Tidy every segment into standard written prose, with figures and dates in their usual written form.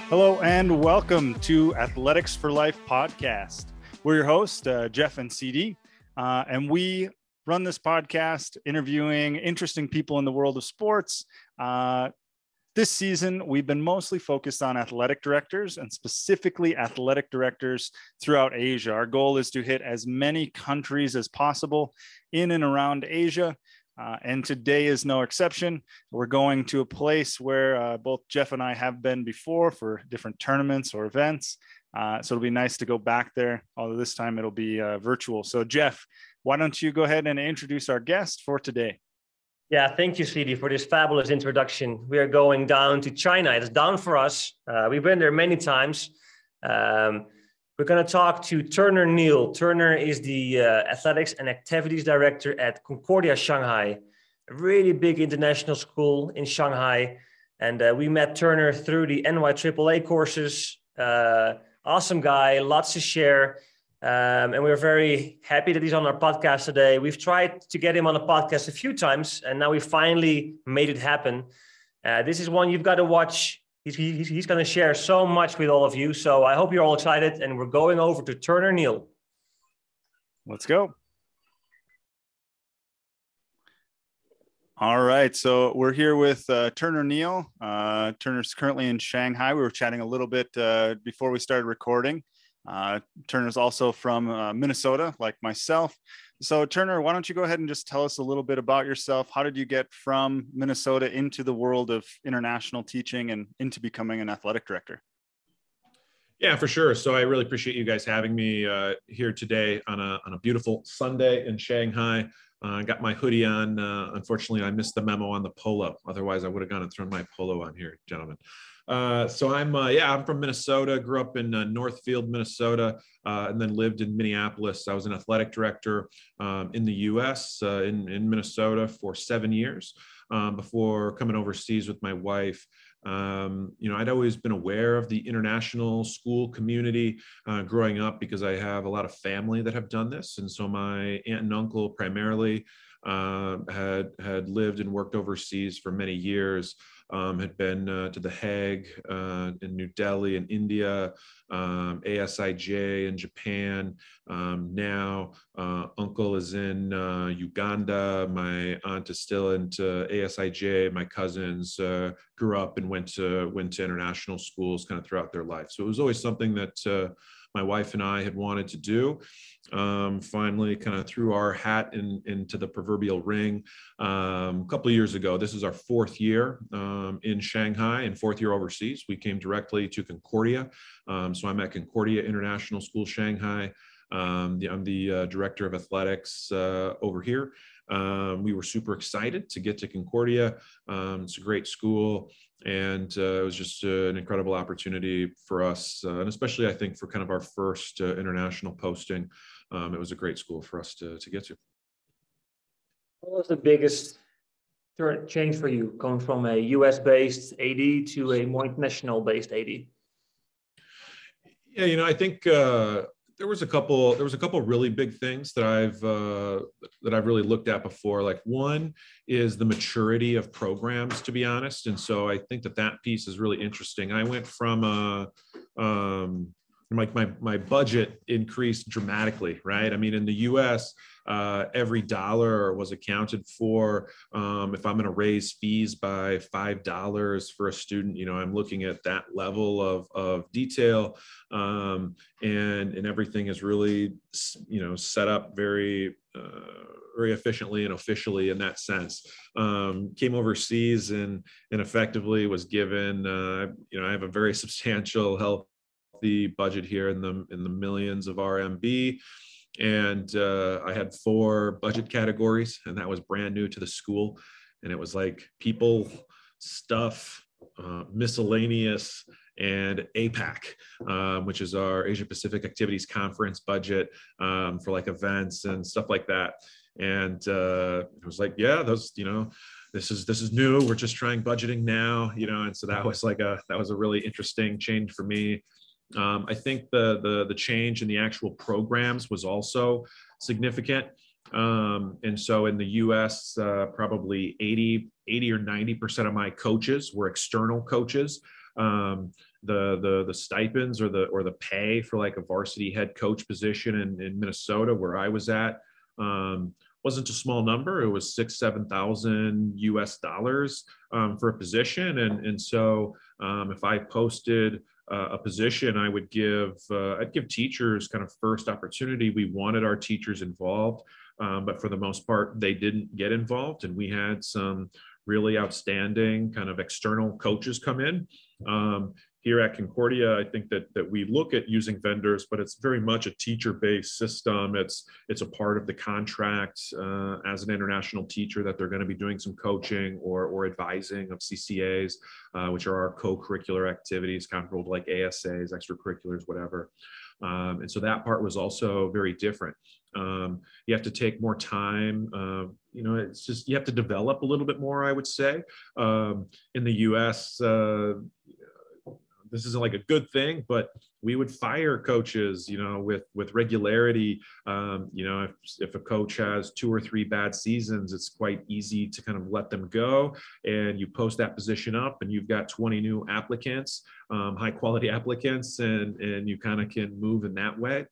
Hello and welcome to Athletics for Life podcast. We're your hosts, Jeff and CD, and we run this podcast interviewing interesting people in the world of sports. This season, we've been mostly focused on athletic directors and specifically athletic directors throughout Asia. Our goal is to hit as many countries as possible in and around Asia. And today is no exception. We're going to a place where both Jeff and I have been before for different tournaments or events. So it'll be nice to go back there, although this time it'll be virtual. So Jeff, why don't you go ahead and introduce our guest for today? Yeah, thank you, CD, for this fabulous introduction. We are going down to China. It's down for us. We've been there many times. We're going to talk to Turner Neal. Turner is the Athletics and Activities Director at Concordia Shanghai, a really big international school in Shanghai. And we met Turner through the NYAAA courses. Awesome guy, lots to share. And we're very happy that he's on our podcast today. We've tried to get him on the podcast a few times, and now we finally made it happen. This is one you've got to watch. He's going to share so much with all of you. So I hope you're all excited, and we're going over to Turner Neal. Let's go. All right. So we're here with Turner Neal. Turner's currently in Shanghai. We were chatting a little bit before we started recording. Turner's also from Minnesota, like myself. So Turner, why don't you go ahead and just tell us a little bit about yourself? How did you get from Minnesota into the world of international teaching and into becoming an athletic director? Yeah, for sure. So I really appreciate you guys having me here today on a beautiful Sunday in Shanghai. I got my hoodie on. Unfortunately, I missed the memo on the polo. Otherwise, I would have gone and thrown my polo on here, gentlemen. So I'm from Minnesota, grew up in Northfield, Minnesota, and then lived in Minneapolis. I was an athletic director in the US, in Minnesota for 7 years before coming overseas with my wife. I'd always been aware of the international school community growing up because I have a lot of family that have done this. And so my aunt and uncle primarily had lived and worked overseas for many years. Had been to The Hague in New Delhi in India, ASIJ in Japan. Now uncle is in Uganda. My aunt is still into ASIJ. My cousins grew up and went to international schools kind of throughout their life. So it was always something that my wife and I had wanted to do. Finally kind of threw our hat into the proverbial ring a couple of years ago. This is our fourth year in Shanghai and fourth year overseas. We came directly to Concordia. So I'm at Concordia International School Shanghai. I'm the director of athletics over here. We were super excited to get to Concordia. It's a great school. And it was just an incredible opportunity for us, and especially I think for kind of our first international posting. It was a great school for us to get to. What was the biggest change for you, going from a US-based AD to a more international-based AD? Yeah, I think there was a couple really big things that I've really looked at before. Like one is the maturity of programs, to be honest. And so I think that piece is really interesting. I went from my budget increased dramatically, right? I mean, in the US, every dollar was accounted for. If I'm going to raise fees by $5 for a student, I'm looking at that level of detail, and everything is really, set up very efficiently and officially in that sense. Came overseas and effectively was given, I have a very substantial healthy budget here in the millions of RMB. And I had 4 budget categories, and that was brand new to the school. And it was like people, stuff, miscellaneous, and APAC, which is our Asia Pacific Activities Conference budget for like events and stuff like that. And it was like, yeah, those, this is new. We're just trying budgeting now, and so that was a really interesting change for me. I think the change in the actual programs was also significant. And so in the US, probably 80 or 90% of my coaches were external coaches. the stipends or the pay for like a varsity head coach position in Minnesota where I was at wasn't a small number. It was $6,000-7,000 US dollars for a position, and so if I posted a position, I'd give teachers kind of first opportunity. We wanted our teachers involved, but for the most part, they didn't get involved, and we had some really outstanding kind of external coaches come in. Here at Concordia, I think that we look at using vendors, but it's very much a teacher-based system. It's a part of the contract as an international teacher that they're going to be doing some coaching or advising of CCAs, which are our co-curricular activities, comparable to like ASAs, extracurriculars, whatever. And so that part was also very different. You have to take more time. It's just, you have to develop a little bit more, I would say. In the US, this isn't like a good thing, but we would fire coaches, with regularity. If a coach has 2 or 3 bad seasons, it's quite easy to kind of let them go. And you post that position up and you've got 20 new applicants, high quality applicants, and you kind of can move in that way.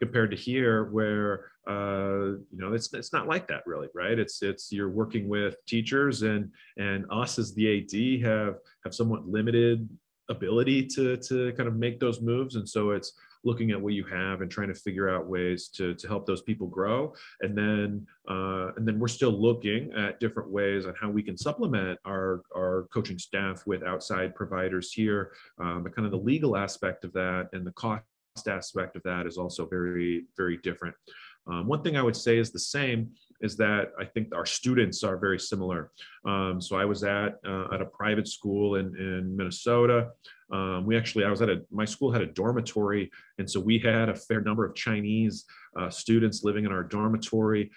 Compared to here where, it's not like that really, right? It's you're working with teachers and us as the AD have somewhat limited ability to kind of make those moves. And so it's looking at what you have and trying to figure out ways to help those people grow. And then we're still looking at different ways on how we can supplement our coaching staff with outside providers here. But kind of the legal aspect of that and the cost aspect of that is also very, very different. One thing I would say is the same is that I think our students are very similar. So I was at a private school in Minnesota. My school had a dormitory, and so we had a fair number of Chinese students living in our dormitory.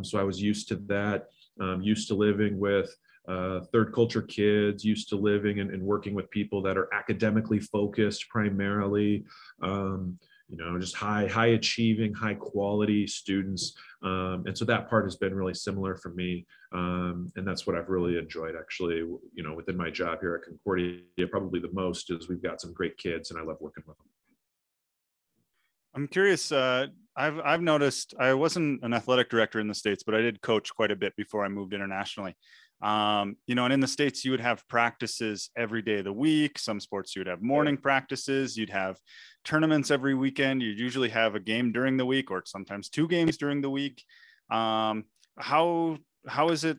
So I was used to that, used to living with third culture kids, used to living and working with people that are academically focused primarily, just high achieving, high quality students. And so that part has been really similar for me. And that's what I've really enjoyed actually, within my job here at Concordia, probably the most is we've got some great kids and I love working with them. I'm curious, I've noticed, I wasn't an athletic director in the States, but I did coach quite a bit before I moved internationally. And in the States, you would have practices every day of the week. Some sports, you would have morning practices. You'd have tournaments every weekend. You'd usually have a game during the week or sometimes 2 games during the week. How is it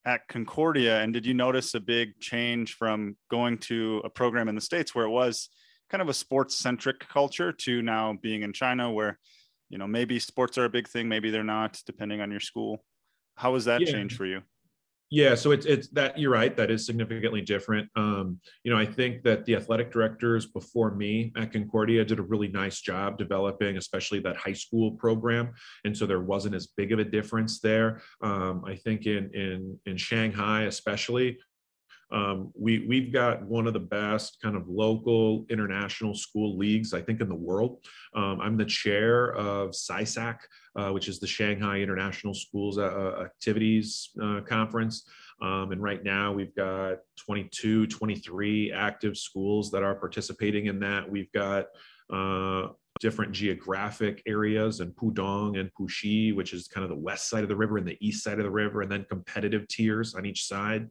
at Concordia? And did you notice a big change from going to a program in the States where it was kind of a sports centric culture to now being in China where, maybe sports are a big thing, maybe they're not, depending on your school? How has that changed for you? Yeah, so it's that you're right. That is significantly different. I think that the athletic directors before me at Concordia did a really nice job developing, especially that high school program, and so there wasn't as big of a difference there. I think in Shanghai, especially, we've got one of the best kind of local international school leagues, I think, in the world. I'm the chair of SISAC, which is the Shanghai International Schools Activities Conference. And right now we've got 22, 23 active schools that are participating in that. We've got different geographic areas in Pudong and Puxi, which is kind of the west side of the river and the east side of the river, and then competitive tiers on each side.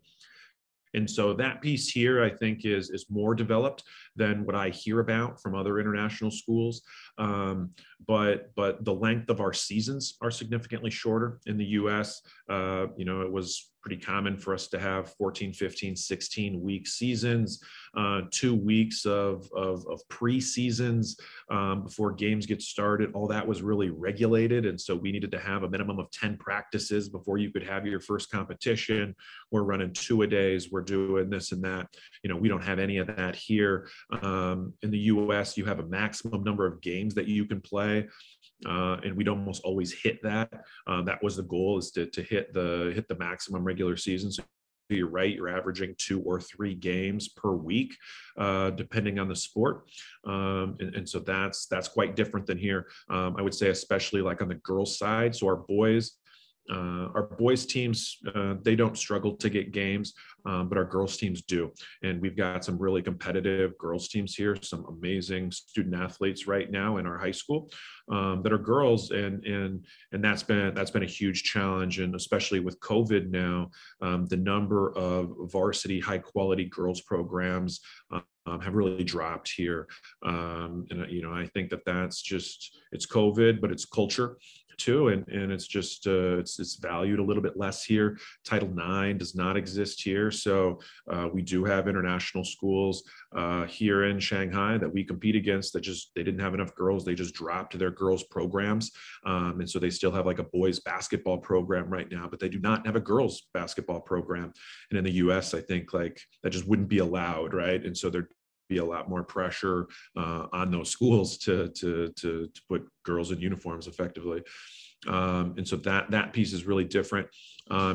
And so that piece here, I think, is more developed than what I hear about from other international schools. But the length of our seasons are significantly shorter in the US. It was pretty common for us to have 14, 15, 16-week seasons, 2 weeks of pre-seasons before games get started. All that was really regulated. And so we needed to have a minimum of 10 practices before you could have your first competition. We're running 2-a-days. We're doing this and that. We don't have any of that here. In the US, you have a maximum number of games that you can play. And we'd almost always hit that. That was the goal, is to hit the maximum regular season. So you're right, you're averaging 2 or 3 games per week, depending on the sport. And so that's quite different than here. I would say, especially like on the girls' side. So our boys Our boys teams, they don't struggle to get games, but our girls teams do. And we've got some really competitive girls teams here, some amazing student athletes right now in our high school that are girls. And that's been a huge challenge. And especially with COVID now, the number of varsity high quality girls programs have really dropped here. I think that's just, it's COVID, but it's culture too, and it's just it's valued a little bit less here. Title IX does not exist here, so we do have international schools here in Shanghai that we compete against that they didn't have enough girls. They just dropped their girls programs, and so they still have like a boys basketball program right now, but they do not have a girls basketball program. And in the U.S., I think like that just wouldn't be allowed, right? And so there'd be a lot more pressure on those schools to put girls in uniforms effectively. And so that piece is really different.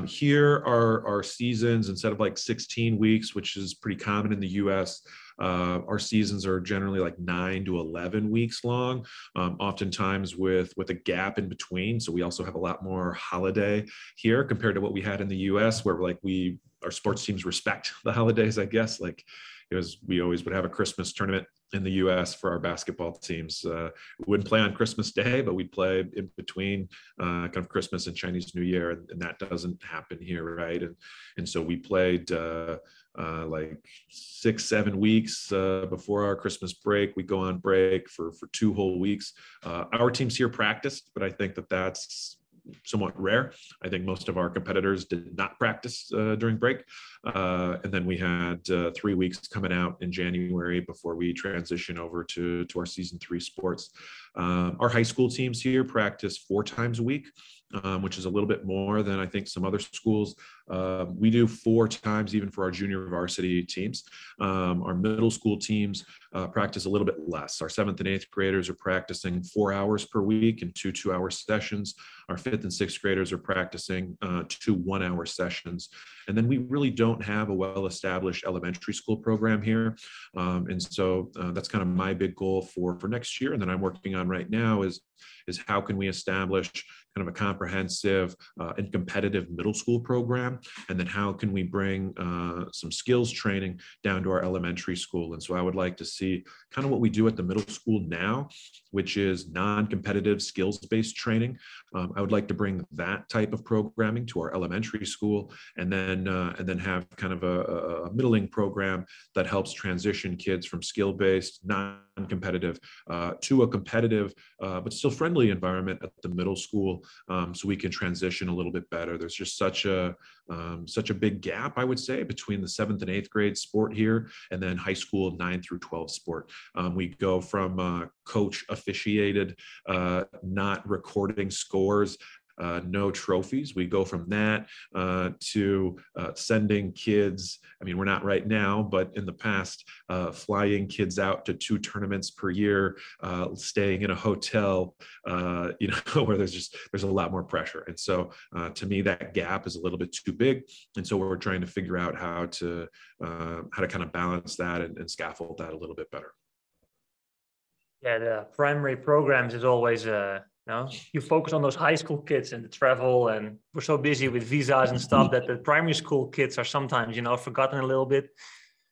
Here are our seasons, instead of like 16 weeks, which is pretty common in the US, our seasons are generally like 9 to 11 weeks long, oftentimes with a gap in between. So we also have a lot more holiday here compared to what we had in the US, where like our sports teams respect the holidays, I guess. Like we always would have a Christmas tournament in the US for our basketball teams. We wouldn't play on Christmas Day, but we'd play in between kind of Christmas and Chinese New Year. And that doesn't happen here, right? And so we played like 6-7 weeks before our Christmas break. We go on break for 2 whole weeks. Our teams here practiced, but I think that's somewhat rare. I think most of our competitors did not practice during break. And then we had 3 weeks coming out in January before we transition over to our season 3 sports. Our high school teams here practice 4 times a week, which is a little bit more than I think some other schools. We do 4 times even for our junior varsity teams. Our middle school teams practice a little bit less. Our 7th and 8th graders are practicing 4 hours per week in 2 2-hour sessions. Our 5th and 6th graders are practicing 2 1-hour sessions. And then we really don't have a well-established elementary school program here. And so that's kind of my big goal for next year. And then I'm working on right now is how can we establish kind of a comprehensive and competitive middle school program? And then how can we bring some skills training down to our elementary school? And so I would like to see kind of what we do at the middle school now, which is non-competitive skills-based training. I would like to bring that type of programming to our elementary school, and then have kind of a middling program that helps transition kids from skill-based, non-competitive to a competitive but still friendly environment at the middle school, so we can transition a little bit better. There's just such a big gap, I would say, between the 7th and 8th grade sport here and then high school 9 through 12 sport. We go from coach officiated, not recording scores, no trophies. We go from that to sending kids. I mean, we're not right now, but in the past, flying kids out to 2 tournaments per year, staying in a hotel, where there's a lot more pressure. And so to me, that gap is a little bit too big. And so we're trying to figure out how to kind of balance that and scaffold that a little bit better. Yeah, the primary programs is always you focus on those high school kids and the travel, and we're so busy with visas and stuff that the primary school kids are sometimes, forgotten a little bit,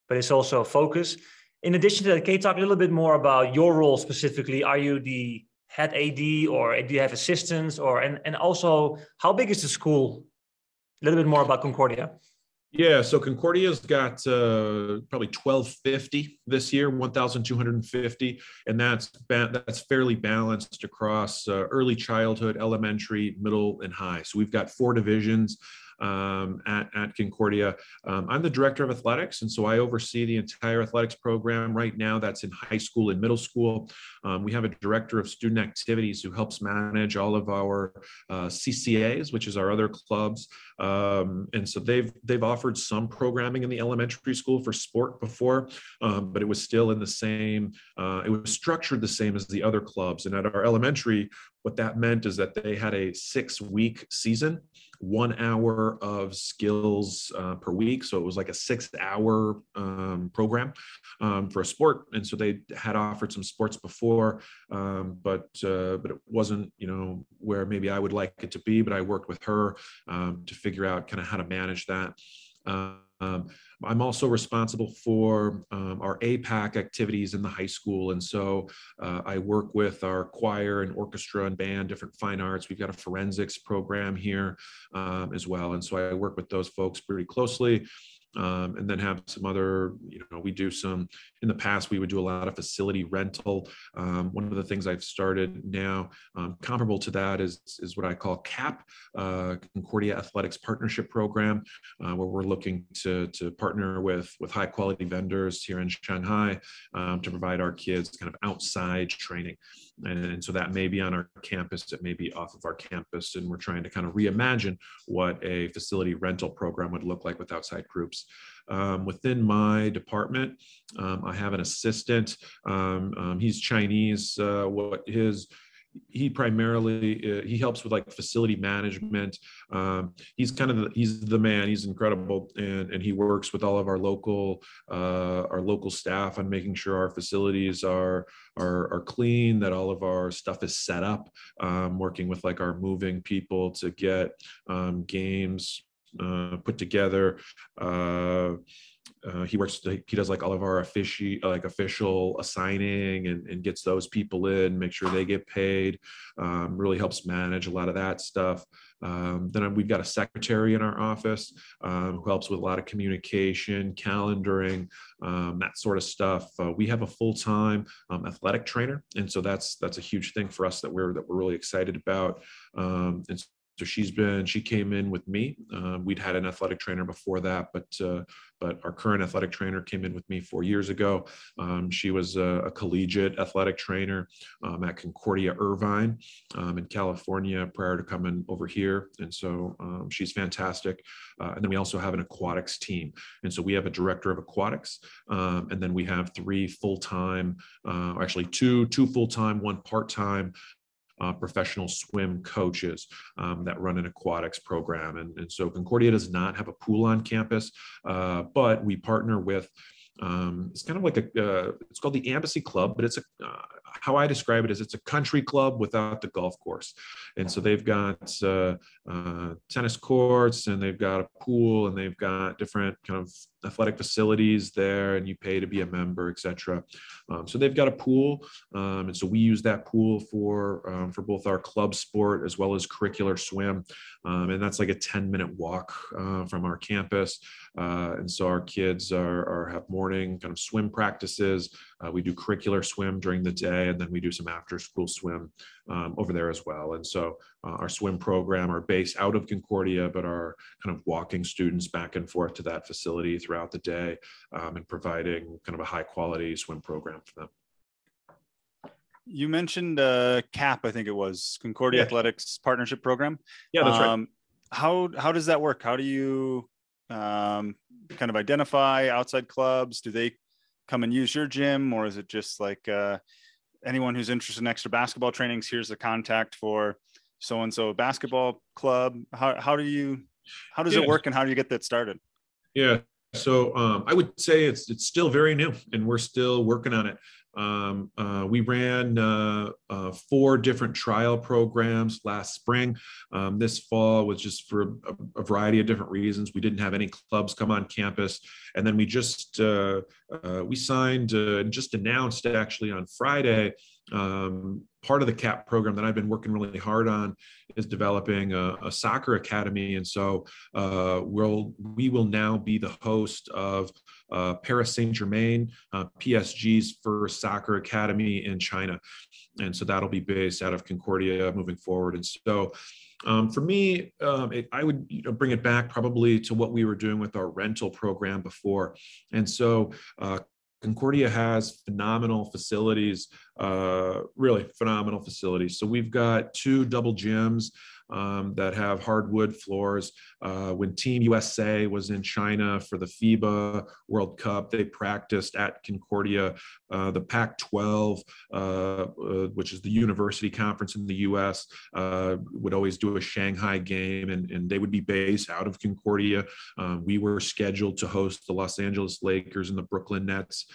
but it's also a focus. In addition to that, can you talk a little bit more about your role specifically? Are you the head AD, or do you have assistants, and also how big is the school? A little bit more about Concordia. Yeah, so Concordia's got probably 1,250 this year, 1,250, and that's fairly balanced across early childhood, elementary, middle, and high. So we've got 4 divisions at Concordia. I'm the director of athletics, and so I oversee the entire athletics program. Right now, that's in high school and middle school. We have a director of student activities who helps manage all of our CCAs, which is our other clubs. And so they've offered some programming in the elementary school for sport before, but it was still in the same, it was structured the same as the other clubs. And at our elementary, What that meant is that they had a 6-week season, 1 hour of skills per week. So it was like a 6-hour program for a sport. And so they had offered some sports before, but it wasn't, where maybe I would like it to be, but I worked with her to figure out kind of how to manage that. I'm also responsible for our APAC activities in the high school. And so I work with our choir and orchestra and band, different fine arts. We've got a forensics program here as well. And so I work with those folks pretty closely. And then have some other, we do some, in the past, we would do a lot of facility rental. One of the things I've started now, comparable to that is what I call CAP, Concordia Athletics Partnership Program, where we're looking to partner with high quality vendors here in Shanghai to provide our kids kind of outside training. And so that may be on our campus, it may be off of our campus, and we're trying to kind of reimagine what a facility rental program would look like with outside groups. Within my department, I have an assistant. He's Chinese. He primarily he helps with like facility management. He's the man. He's incredible, and he works with all of our local staff on making sure our facilities are clean, that all of our stuff is set up. Working with like our moving people to get games put together. He does like all of our official assigning and gets those people in, make sure they get paid, really helps manage a lot of that stuff. Then we've got a secretary in our office who helps with a lot of communication, calendaring, that sort of stuff. We have a full-time athletic trainer, and so that's a huge thing for us that we're really excited about. And so she came in with me. We'd had an athletic trainer before that, but our current athletic trainer came in with me 4 years ago. She was a collegiate athletic trainer at Concordia Irvine in California prior to coming over here. And so she's fantastic. And then we also have an aquatics team. And so we have a director of aquatics. And then we have 3 full-time, actually two full-time, 1 part-time professional swim coaches that run an aquatics program. And so Concordia does not have a pool on campus, but we partner with, it's kind of like it's called the Embassy Club, but it's how I describe it is it's a country club without the golf course. And so they've got tennis courts, and they've got a pool, and they've got different kind of athletic facilities there, and you pay to be a member, etc. So they've got a pool, and so we use that pool for both our club sport as well as curricular swim, and that's like a 10-minute walk from our campus. And so our kids have morning kind of swim practices. We do curricular swim during the day, and then we do some after-school swim over there as well. And so our swim program are based out of Concordia, but are kind of walking students back and forth to that facility throughout the day, and providing kind of a high-quality swim program for them. You mentioned CAP, I think it was Concordia Athletics Partnership Program. Yeah, that's right. How does that work? How do you kind of identify outside clubs? Do they come and use your gym, or is it just like anyone who's interested in extra basketball trainings, here's the contact for so-and-so basketball club? How does it work, and how do you get that started? Yeah. So I would say it's still very new, and we're still working on it. We ran 4 different trial programs last spring. This fall was just for a variety of different reasons. We didn't have any clubs come on campus. And then we just, we signed, just announced actually on Friday, part of the CAP program that I've been working really hard on is developing a soccer academy. And so we will now be the host of Paris Saint-Germain, PSG's first soccer academy in China. And so that'll be based out of Concordia moving forward. And so for me, I would bring it back probably to what we were doing with our rental program before. And so Concordia has phenomenal facilities, really phenomenal facilities. So we've got 2 double gyms. that have hardwood floors. When Team USA was in China for the FIBA World Cup, they practiced at Concordia. The Pac-12, which is the university conference in the US, would always do a Shanghai game, and they would be based out of Concordia. We were scheduled to host the Los Angeles Lakers and the Brooklyn Nets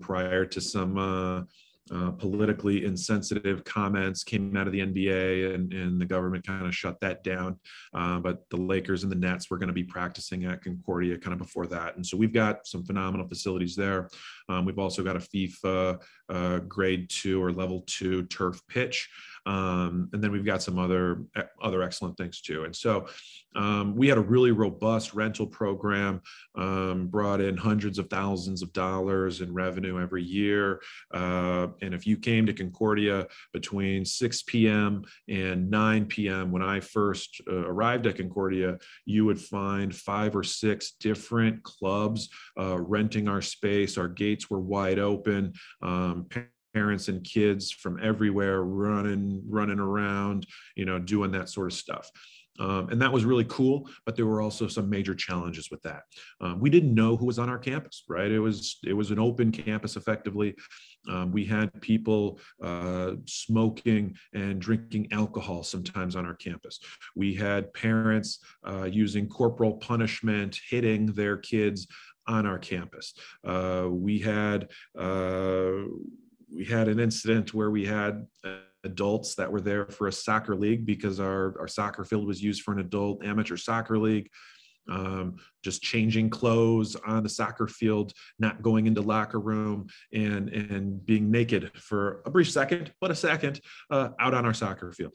prior to some politically insensitive comments came out of the NBA, and the government kind of shut that down. But the Lakers and the Nets were going to be practicing at Concordia kind of before that. And so we've got some phenomenal facilities there. We've also got a FIFA grade 2 or level 2 turf pitch. And then we've got some other excellent things too. And so we had a really robust rental program, brought in hundreds of thousands of dollars in revenue every year. And if you came to Concordia between 6 p.m. and 9 p.m. when I first arrived at Concordia, you would find 5 or 6 different clubs renting our space. Our gates were wide open. Parents and kids from everywhere running around, doing that sort of stuff. And that was really cool, but there were also some major challenges with that. We didn't know who was on our campus, right? It was an open campus effectively. We had people smoking and drinking alcohol sometimes on our campus. We had parents using corporal punishment, hitting their kids on our campus. We had an incident where we had adults that were there for a soccer league because our soccer field was used for an adult amateur soccer league, just changing clothes on the soccer field, not going into locker room, and being naked for a brief second, but a second, out on our soccer field,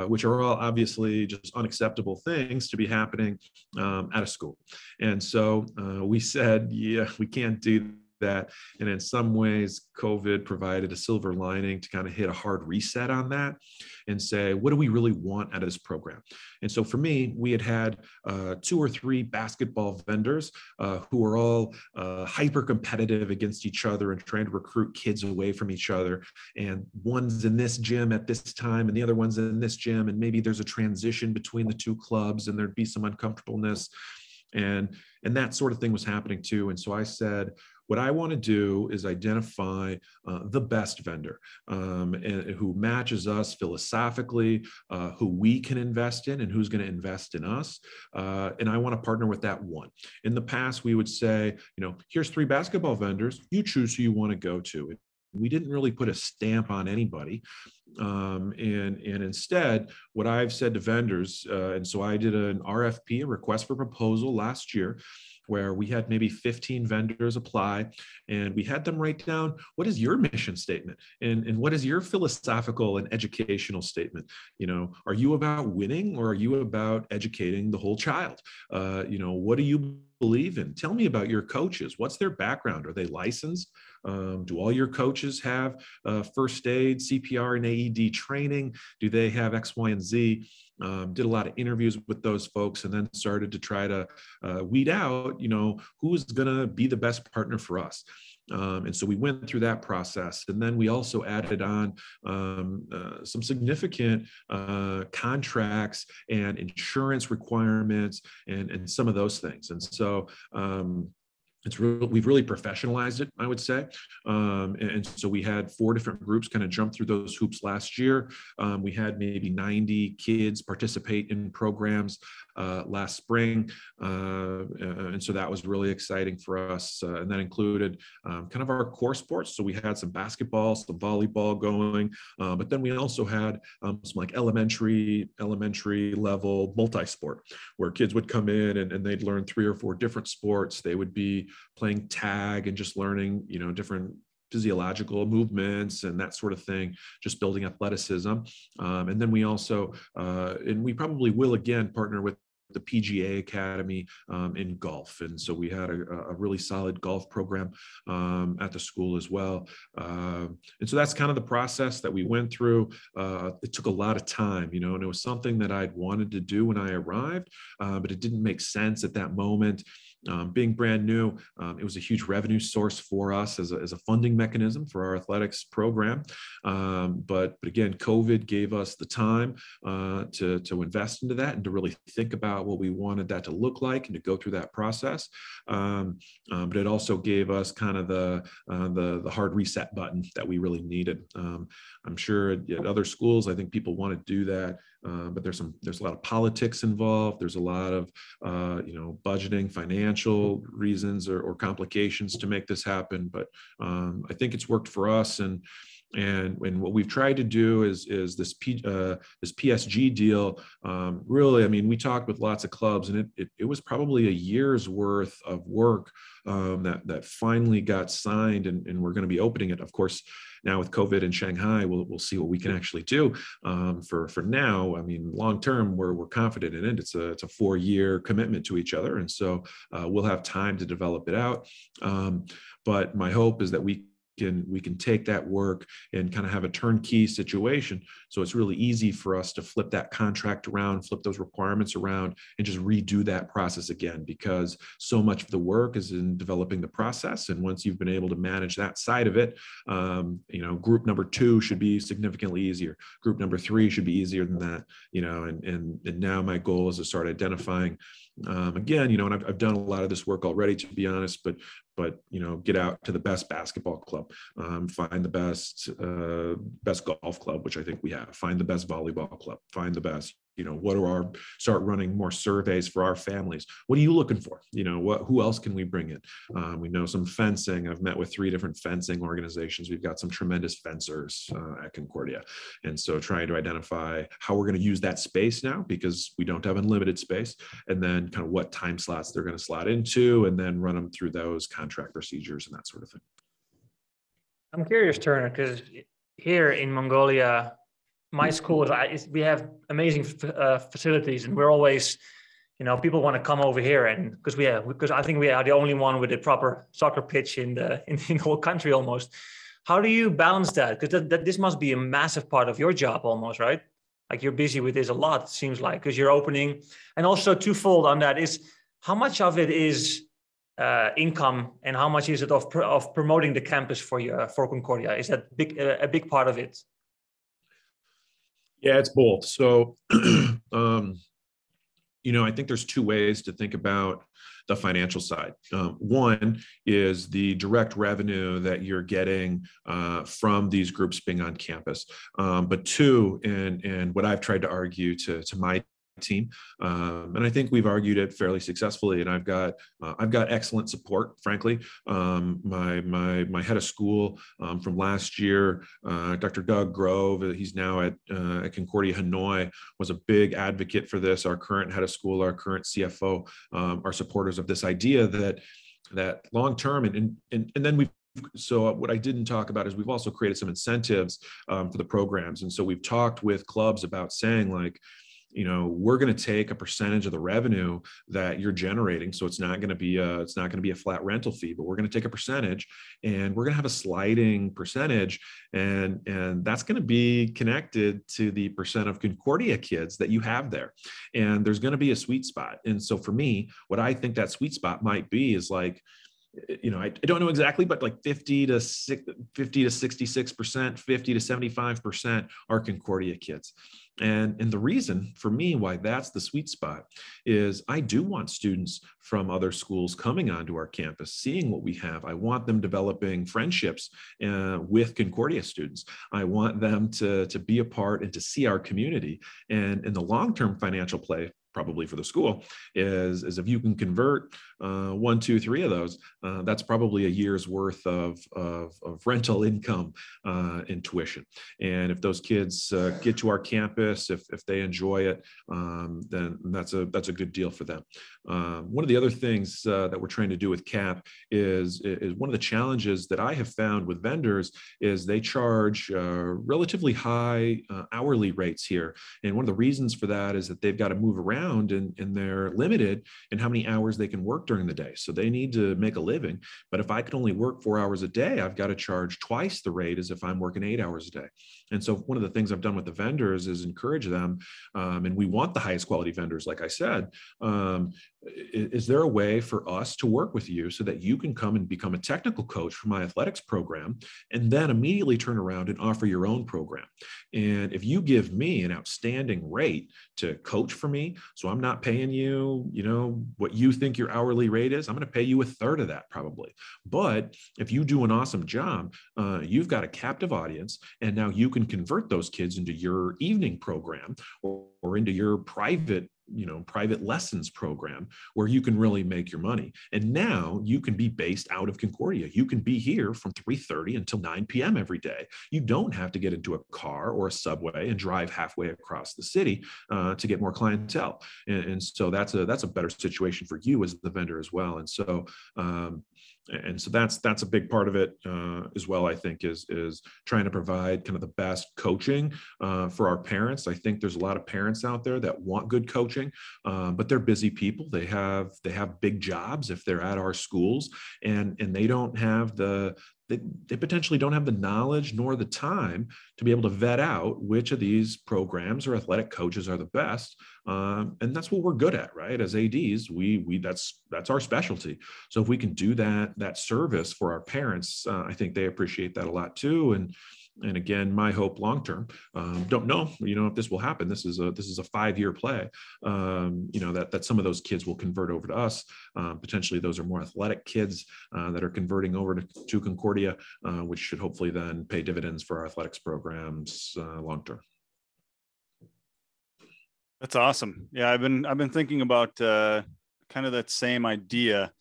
which are all obviously just unacceptable things to be happening at a school. And so we said, yeah, we can't do that. And in some ways, COVID provided a silver lining to kind of hit a hard reset on that and say, what do we really want out of this program? And so for me, we had 2 or 3 basketball vendors who were all hyper competitive against each other and trying to recruit kids away from each other. And one's in this gym at this time and the other one's in this gym. And maybe there's a transition between the 2 clubs and there'd be some uncomfortableness. And that sort of thing was happening too. And so I said, what I want to do is identify the best vendor and who matches us philosophically, who we can invest in and who's going to invest in us. And I want to partner with that one. In the past, we would say, here's 3 basketball vendors. You choose who you want to go to. We didn't really put a stamp on anybody. And instead, what I've said to vendors, and so I did an RFP, a request for proposal last year, where we had maybe 15 vendors apply, and we had them write down, what is your mission statement? And what is your philosophical and educational statement? Are you about winning, or are you about educating the whole child? What do you believe in? Tell me about your coaches. What's their background? Are they licensed? Do all your coaches have first aid, CPR, and AED training? Do they have X, Y, and Z? Did a lot of interviews with those folks, and then started to try to weed out, who is going to be the best partner for us. And so we went through that process. And then we also added on some significant contracts and insurance requirements and some of those things. And so we've really professionalized it, I would say. And so we had 4 different groups kind of jump through those hoops last year. We had maybe 90 kids participate in programs last spring. And so that was really exciting for us. And that included kind of our core sports. So we had some basketball, some volleyball going, but then we also had some like elementary level multi-sport, where kids would come in and they'd learn 3 or 4 different sports. They would be playing tag and just learning, different physiological movements and that sort of thing, just building athleticism. And then we also, and we probably will again partner with the PGA Academy in golf. And so we had a really solid golf program at the school as well. And so that's kind of the process that we went through. It took a lot of time, and it was something that I'd wanted to do when I arrived, but it didn't make sense at that moment. Being brand new, it was a huge revenue source for us as a funding mechanism for our athletics program. But again, COVID gave us the time to invest into that and to really think about what we wanted that to look like and to go through that process. But it also gave us kind of the hard reset button that we really needed. I'm sure at other schools, I think people want to do that, but there's a lot of politics involved. There's a lot of budgeting, financial reasons or complications to make this happen. But I think it's worked for us, and what we've tried to do is this PSG deal. Really, I mean, we talked with lots of clubs, and it was probably a year's worth of work that finally got signed, and we're going to be opening it. Of course, now with COVID in Shanghai, we'll see what we can actually do. For now, I mean, long term, we're confident in it. It's a 4-year commitment to each other, and so we'll have time to develop it out. But my hope is that we can take that work and kind of have a turnkey situation. So it's really easy for us to flip that contract around, flip those requirements around, and just redo that process again, because so much of the work is in developing the process. And once you've been able to manage that side of it, group number 2 should be significantly easier. Group number 3 should be easier than that, and now my goal is to start identifying again, and I've done a lot of this work already, to be honest, but get out to the best basketball club, find the best golf club, which I think we have, find the best volleyball club, find the best, start running more surveys for our families. What are you looking for? Who else can we bring in? We know some fencing. I've met with 3 different fencing organizations. We've got some tremendous fencers at Concordia. And so trying to identify how we're going to use that space now, because we don't have unlimited space, and then kind of what time slots they're going to slot into, and then run them through those contract procedures and that sort of thing. I'm curious, Turner, because here in Mongolia, my school we have amazing facilities, and we're always, people want to come over here, and because I think we are the only one with a proper soccer pitch in the whole country almost. How do you balance that? Because this must be a massive part of your job almost, right? Like, you're busy with this a lot, it seems like, because you're opening. And also twofold on that is, how much of it is income, and how much is it of promoting the campus for Concordia? Is that a big part of it? Yeah, it's both. So, I think there's 2 ways to think about the financial side. One is the direct revenue that you're getting from these groups being on campus. But 2, and what I've tried to argue to my team, and I think we've argued it fairly successfully, and I've got excellent support, frankly. My head of school from last year, Dr. Doug Grove, he's now at Concordia Hanoi, was a big advocate for this. Our current head of school, our current CFO, are supporters of this idea that long term, and then so what I didn't talk about is we've also created some incentives for the programs, and so we've talked with clubs about saying, like, we're going to take a percentage of the revenue that you're generating. So it's not going to be a flat rental fee, but we're going to take a percentage, and we're going to have a sliding percentage. And that's going to be connected to the percent of Concordia kids that you have there. And there's going to be a sweet spot. And so for me, what I think that sweet spot might be is like, I don't know exactly, but like 50 to 66%, 50 to 75% are Concordia kids. And the reason for me why that's the sweet spot is I do want students from other schools coming onto our campus, seeing what we have. I want them developing friendships with Concordia students. I want them to be a part and to see our community. And in the long-term financial play, probably for the school, is if you can convert 1, 2, 3 of those, that's probably a year's worth of rental income in tuition. And if those kids get to our campus, if they enjoy it, then that's a good deal for them. One of the other things that we're trying to do with CAP is one of the challenges that I have found with vendors is they charge relatively high hourly rates here. And one of the reasons for that is that they've got to move around, and they're limited in how many hours they can work during the day. So they need to make a living. But if I can only work 4 hours a day, I've got to charge twice the rate as if I'm working 8 hours a day. And so one of the things I've done with the vendors is encourage them, and we want the highest quality vendors, like I said, is there a way for us to work with you so that you can come and become a technical coach for my athletics program and then immediately turn around and offer your own program? And if you give me an outstanding rate to coach for me, so I'm not paying you, what you think your hourly rate is, I'm going to pay you a third of that probably. But if you do an awesome job, you've got a captive audience, and now you can convert those kids into your evening program or into your private lessons program where you can really make your money. And now you can be based out of Concordia. You can be here from 3:30 until 9 p.m. every day. You don't have to get into a car or a subway and drive halfway across the city to get more clientele. And so that's a better situation for you as the vendor as well. And so that's a big part of it as well, I think, is trying to provide kind of the best coaching for our parents. I think there's a lot of parents out there that want good coaching, but they're busy people. They have big jobs if they're at our schools, and they don't have they potentially don't have the knowledge nor the time to be able to vet out which of these programs or athletic coaches are the best. And that's what we're good at, right? As ADs, that's our specialty. So if we can do that service for our parents, I think they appreciate that a lot too. And again, my hope long-term, don't know, if this will happen. This is a 5-year play, that some of those kids will convert over to us. Potentially those are more athletic kids that are converting over to Concordia, which should hopefully then pay dividends for our athletics programs long-term. That's awesome. Yeah, I've been thinking about kind of that same idea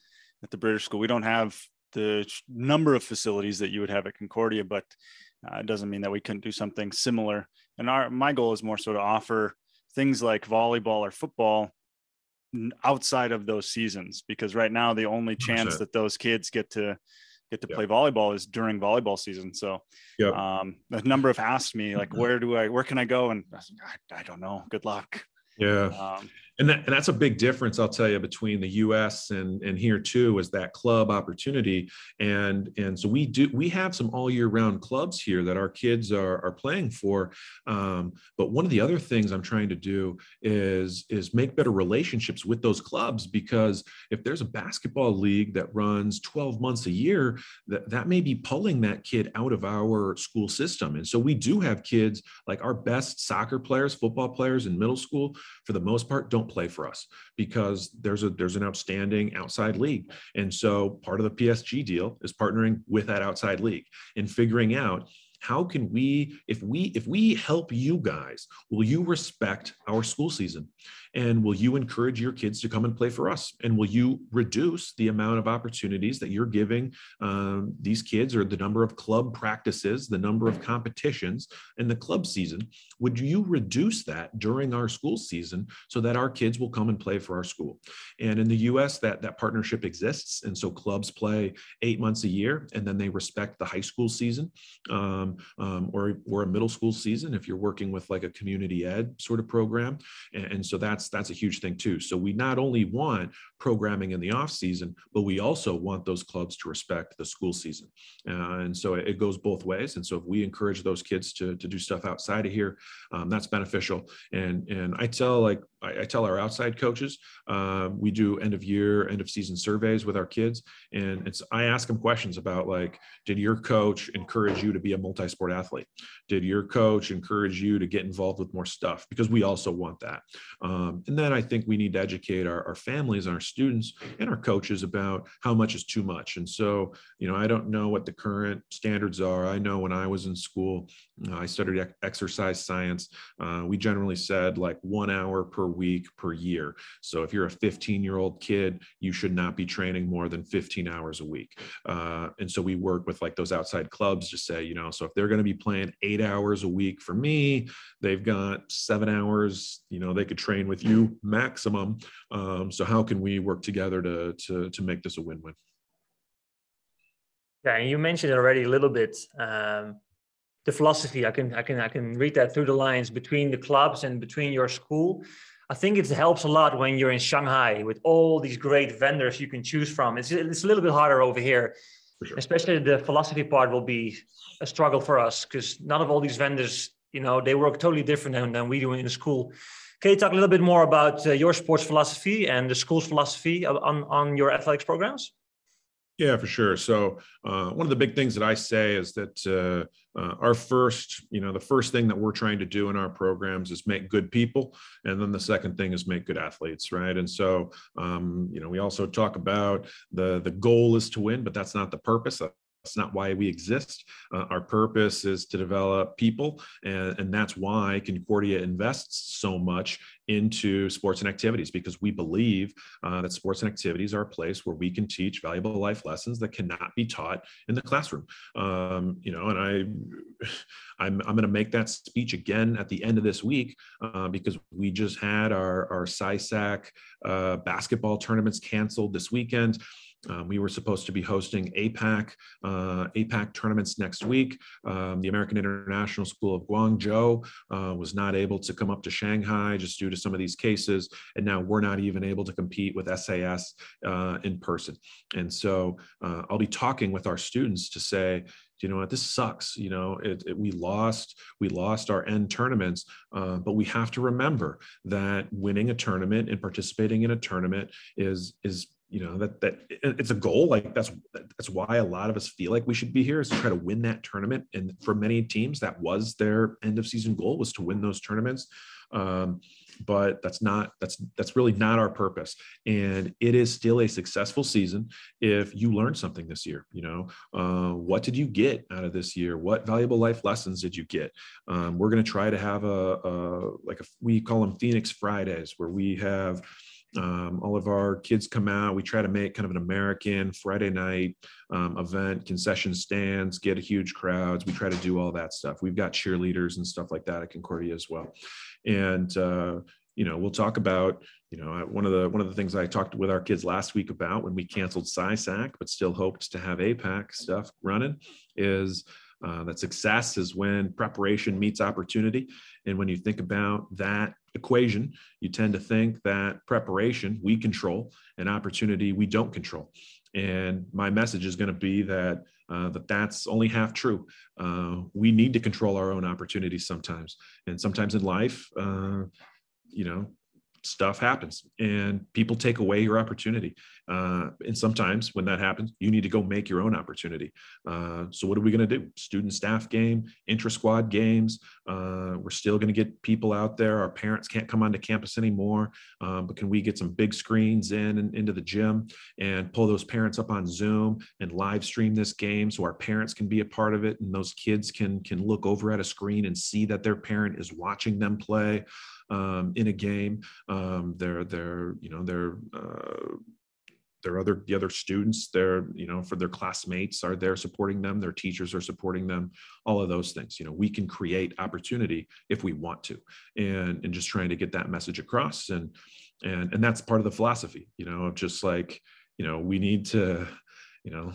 at the British School. We don't have the number of facilities that you would have at Concordia, but it doesn't mean that we couldn't do something similar. And my goal is more so to offer things like volleyball or football outside of those seasons, because right now the only chance 100%. That those kids get to play volleyball is during volleyball season. So a number have asked me, like, where can I go? And I don't know. Good luck. Yeah. And that's a big difference, I'll tell you, between the US and here too, is that club opportunity. And so we have some all year round clubs here that our kids are playing for. But one of the other things I'm trying to do is make better relationships with those clubs, because if there's a basketball league that runs 12 months a year, that may be pulling that kid out of our school system. And so we do have kids, like our best soccer players, football players in middle school, for the most part, don't play for us because there's an outstanding outside league. And so part of the PSG deal is partnering with that outside league and figuring out, how can we, if we help you guys, will you respect our school season? And will you encourage your kids to come and play for us? And will you reduce the amount of opportunities that you're giving these kids, or the number of club practices, the number of competitions in the club season? Would you reduce that during our school season so that our kids will come and play for our school? And in the US, that partnership exists. And so clubs play 8 months a year, and then they respect the high school season. Or a middle school season if you're working with like a community ed sort of program. And so that's a huge thing too. So we not only want programming in the off season, but we also want those clubs to respect the school season. And so it goes both ways. And so if we encourage those kids to do stuff outside of here, that's beneficial. And I tell our outside coaches, we do end of season surveys with our kids. And I ask them questions about, like, did your coach encourage you to be a multi-sport athlete? Did your coach encourage you to get involved with more stuff? Because we also want that. And then I think we need to educate our families and our students and our coaches about how much is too much. And so, I don't know what the current standards are. I know when I was in school, I studied exercise science. We generally said like 1 hour per week per year. So if you're a 15-year-old kid, you should not be training more than 15 hours a week. And so we work with like those outside clubs to say, so if they're going to be playing 8 hours a week for me, they've got 7 hours, they could train with you maximum. So how can we work together to make this a win-win? Yeah, and you mentioned it already a little bit. The philosophy, I can read that through the lines between the clubs and between your school. I think it helps a lot when you're in Shanghai with all these great vendors you can choose from. It's a little bit harder over here. Sure. Especially the philosophy part will be a struggle for us, because none of all these vendors, they work totally different than we do in the school. Can you talk a little bit more about your sports philosophy and the school's philosophy on your athletics programs? Yeah, for sure. So one of the big things that I say is that our first, the first thing that we're trying to do in our programs is make good people. And then the second thing is make good athletes, right? And so, we also talk about the goal is to win, but that's not the purpose. That's not why we exist. Our purpose is to develop people. And that's why Concordia invests so much into sports and activities, because we believe that sports and activities are a place where we can teach valuable life lessons that cannot be taught in the classroom. And I'm going to make that speech again at the end of this week because we just had our SciSac basketball tournaments canceled this weekend. We were supposed to be hosting APAC tournaments next week. The American International School of Guangzhou was not able to come up to Shanghai just due to some of these cases. And now we're not even able to compete with SAS in person. And so I'll be talking with our students to say, you know what, this sucks. We lost our end tournaments, but we have to remember that winning a tournament and participating in a tournament is that it's a goal. Like that's why a lot of us feel like we should be here, is to try to win that tournament. And for many teams, that was their end of season goal, was to win those tournaments. But that's really not our purpose. And it is still a successful season if you learned something this year. What did you get out of this year? What valuable life lessons did you get? We're going to try to have we call them Phoenix Fridays, where we have all of our kids come out. We try to make kind of an American Friday night event, concession stands, get huge crowds. We try to do all that stuff. We've got cheerleaders and stuff like that at Concordia as well. And, we'll talk about, one of the things I talked with our kids last week about when we canceled SciSac, but still hoped to have APAC stuff running, is that success is when preparation meets opportunity. And when you think about that equation, you tend to think that preparation we control and opportunity we don't control. And my message is going to be that that's only half true. We need to control our own opportunities sometimes. And sometimes in life, stuff happens and people take away your opportunity. And sometimes when that happens, you need to go make your own opportunity. So what are we going to do? Student staff game, intra-squad games. We're still going to get people out there. Our parents can't come onto campus anymore, but can we get some big screens in and into the gym and pull those parents up on Zoom and live stream this game so our parents can be a part of it, and those kids can look over at a screen and see that their parent is watching them play in a game. The other students, for their classmates are there supporting them, their teachers are supporting them, all of those things. We can create opportunity if we want to, and just trying to get that message across. And that's part of the philosophy, of just like, we need to,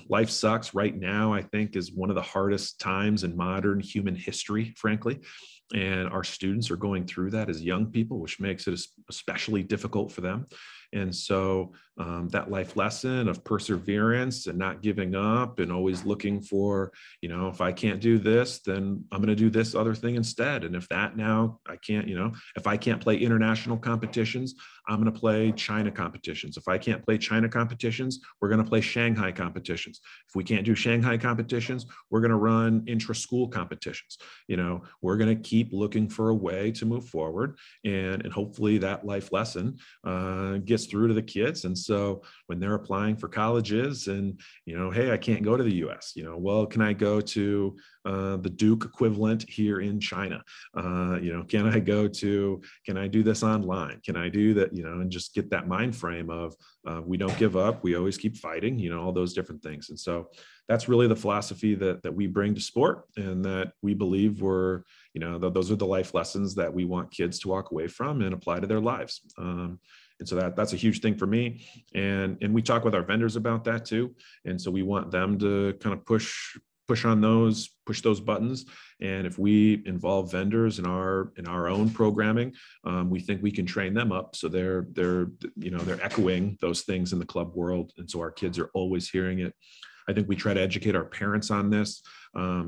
life sucks right now, I think, is one of the hardest times in modern human history, frankly. And our students are going through that as young people, which makes it especially difficult for them. And so that life lesson of perseverance and not giving up and always looking for, if I can't do this, then I'm going to do this other thing instead. And if I can't, if I can't play international competitions, I'm going to play China competitions. If I can't play China competitions, we're going to play Shanghai competitions. If we can't do Shanghai competitions, we're going to run intra-school competitions. We're going to keep looking for a way to move forward. And hopefully that life lesson gets through to the kids. And so when they're applying for colleges and, hey, I can't go to the US, well, can I go to the Duke equivalent here in China? Can I do this online? Can I do that, and just get that mind frame of we don't give up. We always keep fighting, all those different things. And so that's really the philosophy that we bring to sport, and that we believe those are the life lessons that we want kids to walk away from and apply to their lives. And so that's a huge thing for me. And we talk with our vendors about that too. And so we want them to kind of push those buttons. And if we involve vendors in our own programming, we think we can train them up so they're echoing those things in the club world. And so our kids are always hearing it. I think we try to educate our parents on this,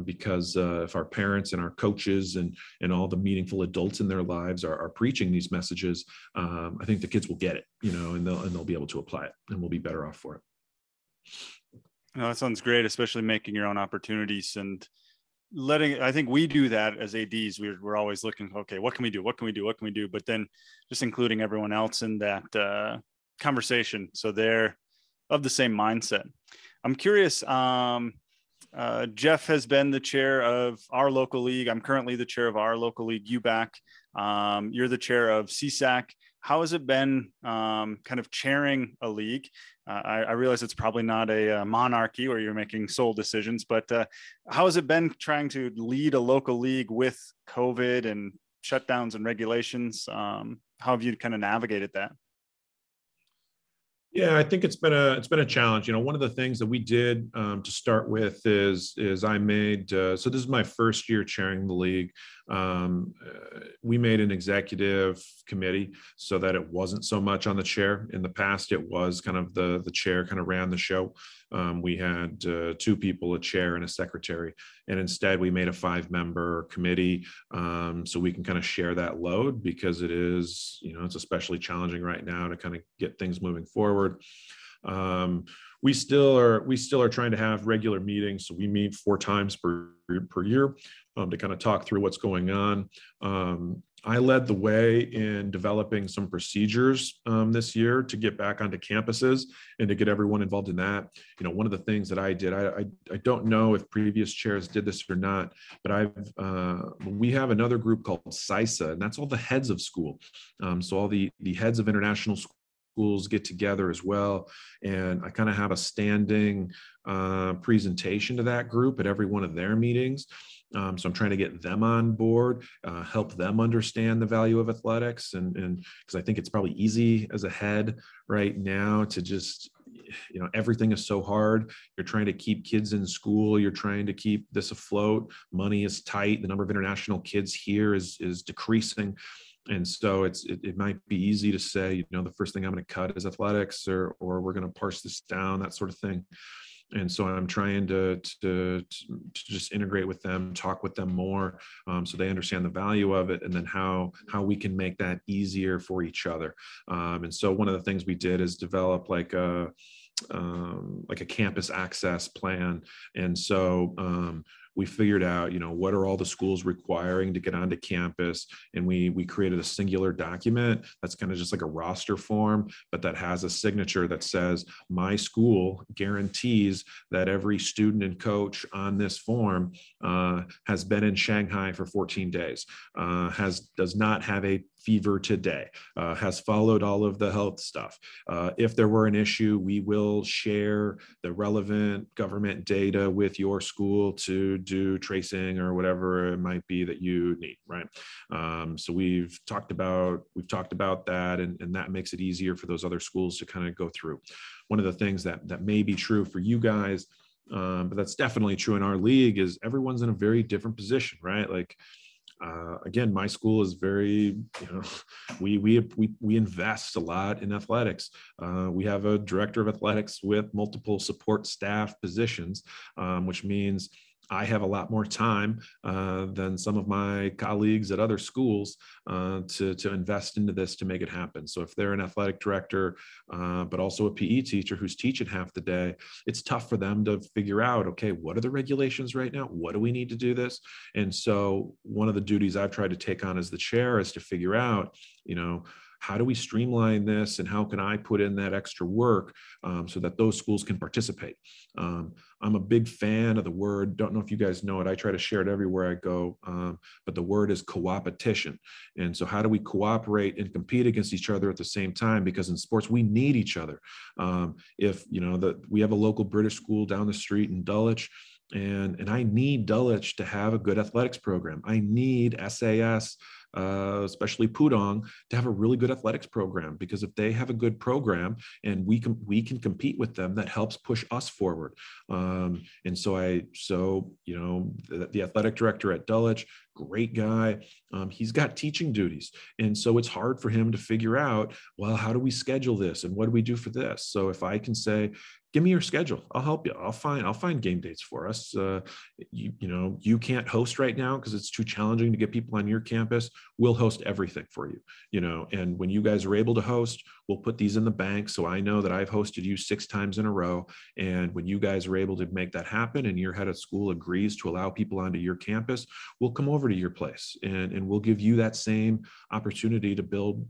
because if our parents and our coaches and all the meaningful adults in their lives are preaching these messages, I think the kids will get it, and they'll be able to apply it, and we'll be better off for it. No, that sounds great, especially making your own opportunities and I think we do that as ADs. We're always looking, okay, what can we do? What can we do? What can we do? But then just including everyone else in that conversation, so they're of the same mindset. I'm curious. Jeff has been the chair of our local league. I'm currently the chair of our local league, UBAC. You're the chair of CSAC. How has it been kind of chairing a league? I realize it's probably not a monarchy where you're making sole decisions, but how has it been trying to lead a local league with COVID and shutdowns and regulations? How have you kind of navigated that? Yeah, I think it's been a challenge. One of the things that we did to start with is I made so this is my first year chairing the league. We made an executive committee so that it wasn't so much on the chair. In the past, it was kind of the chair kind of ran the show. We had 2 people, a chair and a secretary, and instead we made a 5-member committee so we can kind of share that load, because it is, it's especially challenging right now to kind of get things moving forward. We still are trying to have regular meetings, so we meet 4 times per year to kind of talk through what's going on. I led the way in developing some procedures this year to get back onto campuses and to get everyone involved in that. One of the things that I did, I don't know if previous chairs did this or not, but we have another group called CISA, and that's all the heads of school. So all the heads of international schools get together as well. And I kind of have a standing presentation to that group at every one of their meetings. So I'm trying to get them on board, help them understand the value of athletics. And because I think it's probably easy as a head right now to just, everything is so hard. You're trying to keep kids in school. You're trying to keep this afloat. Money is tight. The number of international kids here is decreasing. And so it might be easy to say, the first thing I'm going to cut is athletics, or we're going to parse this down, that sort of thing. And so I'm trying to just integrate with them, talk with them more, so they understand the value of it, and then how we can make that easier for each other. And so one of the things we did is develop like a campus access plan. And so we figured out, what are all the schools requiring to get onto campus? And we created a singular document that's kind of just like a roster form, but that has a signature that says, my school guarantees that every student and coach on this form has been in Shanghai for 14 days, does not have a fever today, has followed all of the health stuff. If there were an issue, we will share the relevant government data with your school to do tracing or whatever it might be that you need, right? So we've talked about that, and that makes it easier for those other schools to kind of go through. One of the things that may be true for you guys, but that's definitely true in our league, is everyone's in a very different position, right? Like, again, my school is very, we invest a lot in athletics. We have a director of athletics with multiple support staff positions, which means I have a lot more time than some of my colleagues at other schools to invest into this to make it happen. So if they're an athletic director, but also a PE teacher who's teaching half the day, it's tough for them to figure out, okay, what are the regulations right now? What do we need to do this? And so one of the duties I've tried to take on as the chair is to figure out, how do we streamline this, and how can I put in that extra work so that those schools can participate? I'm a big fan of the word, don't know if you guys know it, I try to share it everywhere I go, but the word is coopetition. And so how do we cooperate and compete against each other at the same time? Because in sports, we need each other. If, we have a local British school down the street in Dulwich, and I need Dulwich to have a good athletics program. I need SAS, especially Pudong, to have a really good athletics program, because if they have a good program and we can compete with them, that helps push us forward. And so the athletic director at Dulwich, great guy. He's got teaching duties. And so it's hard for him to figure out, well, how do we schedule this? And what do we do for this? So if I can say, give me your schedule, I'll help you. I'll find game dates for us. You can't host right now because it's too challenging to get people on your campus. We'll host everything for you, and when you guys are able to host, we'll put these in the bank. So I know that I've hosted you 6 times in a row. And when you guys are able to make that happen and your head of school agrees to allow people onto your campus, we'll come over to your place and we'll give you that same opportunity to build,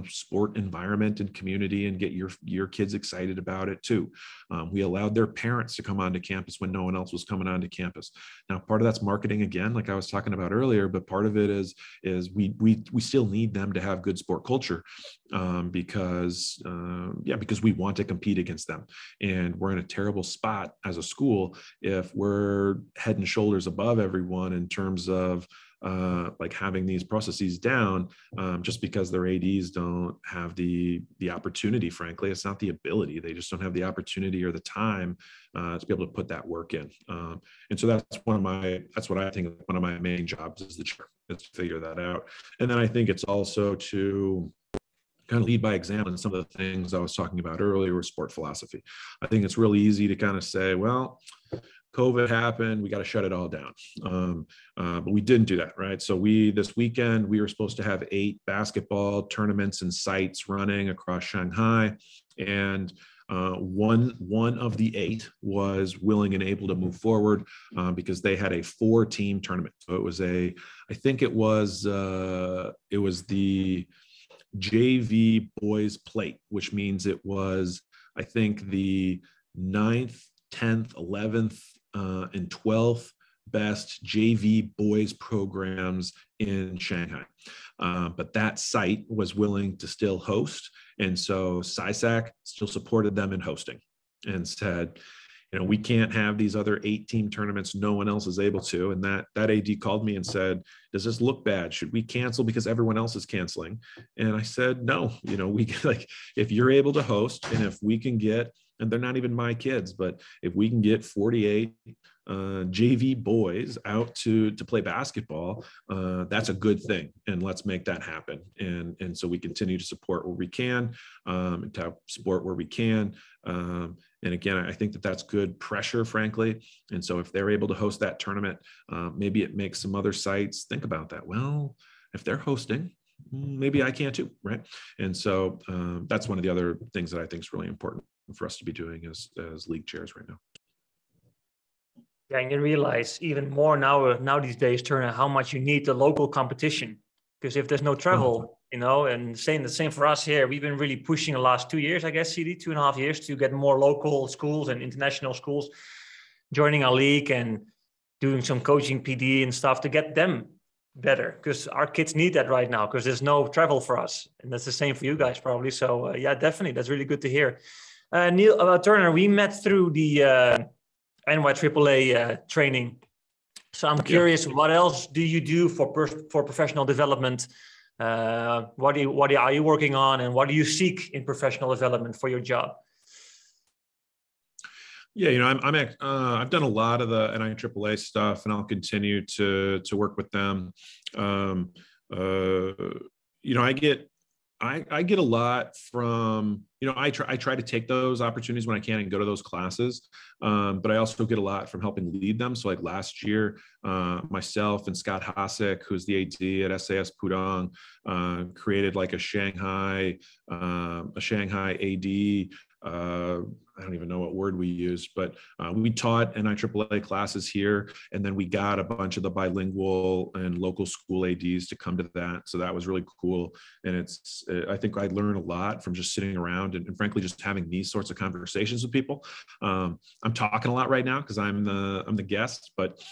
sport environment and community and get your kids excited about it too. We allowed their parents to come onto campus when no one else was coming onto campus. Now, part of that's marketing again, like I was talking about earlier, but part of it is we still need them to have good sport culture because we want to compete against them. And we're in a terrible spot as a school if we're head and shoulders above everyone in terms of like having these processes down just because their ADs don't have the opportunity. Frankly, it's not the ability. They just don't have the opportunity or the time to be able to put that work in. And so that's what I think one of my main jobs is to figure that out. And then I think it's also to kind of lead by example. And some of the things I was talking about earlier were sport philosophy. I think it's really easy to kind of say, well, COVID happened, we got to shut it all down. But we didn't do that, right? So this weekend, we were supposed to have 8 basketball tournaments and sites running across Shanghai. And one of the 8 was willing and able to move forward because they had a 4-team tournament. So it was I think it was the JV boys plate, which means it was, I think, the 9th, 10th, 11th, and 12th best JV boys programs in Shanghai. But that site was willing to still host. And so SciSac still supported them in hosting and said, we can't have these other 8-team tournaments. No one else is able to. And that AD called me and said, does this look bad? Should we cancel because everyone else is canceling? And I said, no, if you're able to host and if we can get, and they're not even my kids, but if we can get 48 JV boys out to play basketball, that's a good thing. And let's make that happen. And so we continue to support where we can, and to support where we can. And again, I think that's good pressure, frankly. And so if they're able to host that tournament, maybe it makes some other sites think about that. Well, if they're hosting, maybe I can too, right? And so that's one of the other things that I think is really important for us to be doing as league chairs right now. Yeah, and you realize even more now these days, Turner, how much you need the local competition. Because if there's no travel, and the same for us here, we've been really pushing the last 2 years, I guess, CD, 2.5 years, to get more local schools and international schools joining our league and doing some coaching PD and stuff to get them better, because our kids need that right now because there's no travel for us. And that's the same for you guys probably. So yeah, definitely. That's really good to hear. Neil, Turner, we met through the NYAAA training. So I'm curious, what else do you do for professional development? What are you working on, and what do you seek in professional development for your job? Yeah, I've done a lot of the NIAAA stuff, and I'll continue to work with them. I get a lot from, I try to take those opportunities when I can and go to those classes. But I also get a lot from helping lead them. So like last year, myself and Scott Hasek, who's the AD at SAS Pudong, created like a Shanghai AD. I don't even know what word we used, but we taught NIAAA classes here, and then we got a bunch of the bilingual and local school ADs to come to that. So that was really cool. And I think I learned a lot from just sitting around and frankly, just having these sorts of conversations with people. I'm talking a lot right now because I'm the guest, but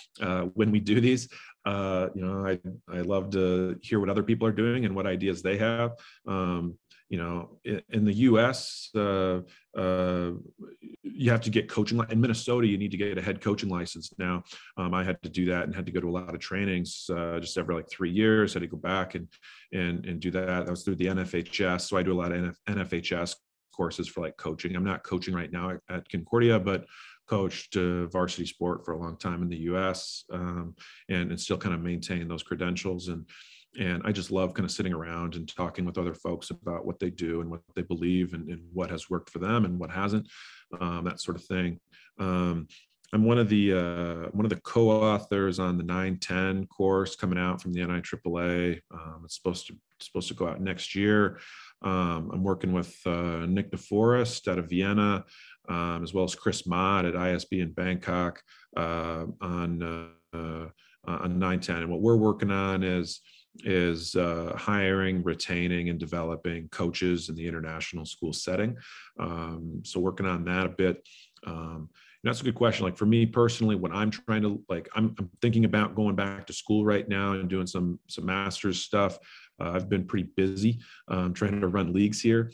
when we do these, I love to hear what other people are doing and what ideas they have. In the US, you have to get coaching. In Minnesota, you need to get a head coaching license now. I had to do that and had to go to a lot of trainings just every like 3 years. I had to go back and do that. That was through the NFHS. So I do a lot of NFHS courses for like coaching. I'm not coaching right now at Concordia, but coached varsity sport for a long time in the U.S. And still kind of maintain those credentials. And I just love kind of sitting around and talking with other folks about what they do and what they believe and what has worked for them and what hasn't, that sort of thing. I'm one of the co-authors on the 910 course coming out from the NIAAA. It's supposed to go out next year. I'm working with Nick DeForest out of Vienna, as well as Chris Mott at ISB in Bangkok on 910. And what we're working on is hiring, retaining, and developing coaches in the international school setting. So working on that a bit. That's a good question. Like for me personally, when I'm trying to I'm thinking about going back to school right now and doing some master's stuff. I've been pretty busy trying to run leagues here.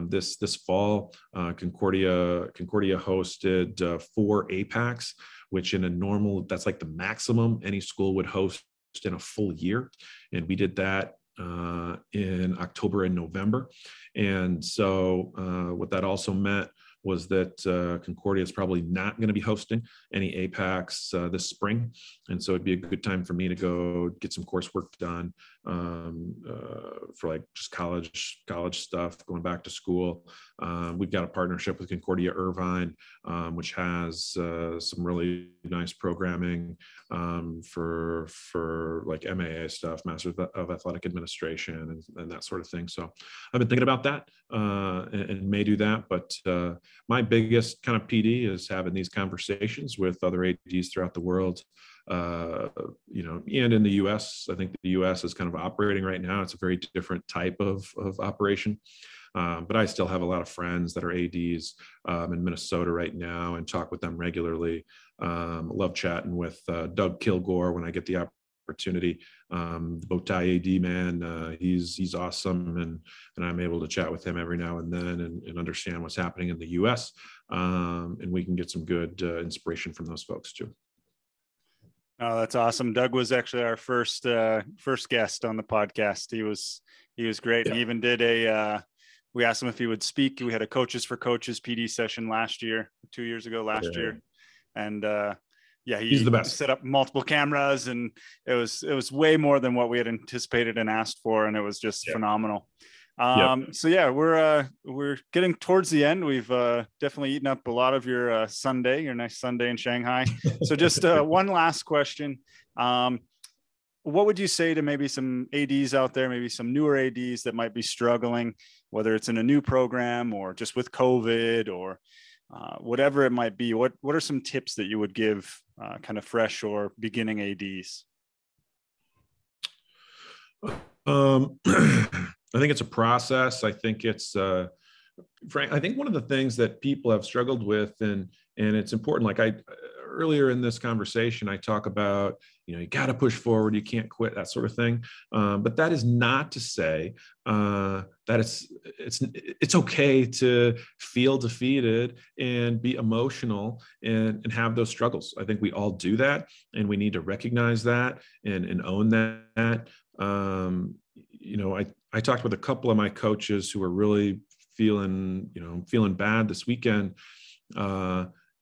This fall, Concordia hosted 4 APACs, which in a normal, that's like the maximum any school would host in a full year. And we did that in October and November. And so what that also meant was that Concordia is probably not going to be hosting any APACs this spring. And so it'd be a good time for me to go get some coursework done for like just college stuff, going back to school. We've got a partnership with Concordia Irvine, which has some really nice programming for like MAA stuff, Master of Athletic Administration and that sort of thing. So I've been thinking about that and may do that. But my biggest kind of PD is having these conversations with other ADs throughout the world, and in the US. I think the US is kind of operating right now. It's a very different type of operation. But I still have a lot of friends that are ADs in Minnesota right now and talk with them regularly. Love chatting with Doug Kilgore when I get the opportunity. The Bowtie AD man, he's awesome, and I'm able to chat with him every now and then and understand what's happening in the US. And we can get some good inspiration from those folks too. Oh, that's awesome. Doug was actually our first guest on the podcast. He was great. Yeah. He even did we asked him if he would speak. We had a Coaches for Coaches PD session last year. And he's the best. Set up multiple cameras, and it was way more than what we had anticipated and asked for, and it was just phenomenal. So we're getting towards the end. We've definitely eaten up a lot of your nice Sunday in Shanghai. So just one last question. What would you say to maybe some ADs out there, maybe some newer ADs that might be struggling, whether it's in a new program or just with COVID or whatever it might be? What are some tips that you would give kind of fresh or beginning ADs? I think it's a process. I think it's, Frank, I think one of the things that people have struggled with, and it's important, like earlier in this conversation, I talk about, you got to push forward, you can't quit, that sort of thing. But that is not to say that it's okay to feel defeated and be emotional and have those struggles. I think we all do that, and we need to recognize that and own that. I talked with a couple of my coaches who were really feeling bad this weekend.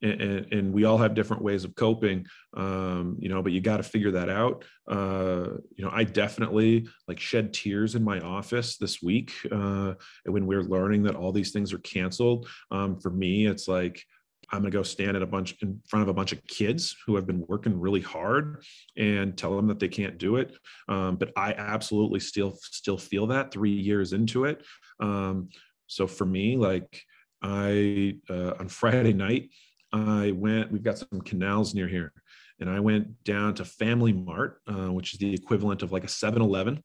And we all have different ways of coping, but you got to figure that out. I definitely shed tears in my office this week when we were learning that all these things are canceled. For me, it's like, I'm going to go stand in front of a bunch of kids who have been working really hard and tell them that they can't do it. But I absolutely still feel that 3 years into it. So for me, on Friday night, we've got some canals near here, and I went down to Family Mart, which is the equivalent of like a 7-Eleven.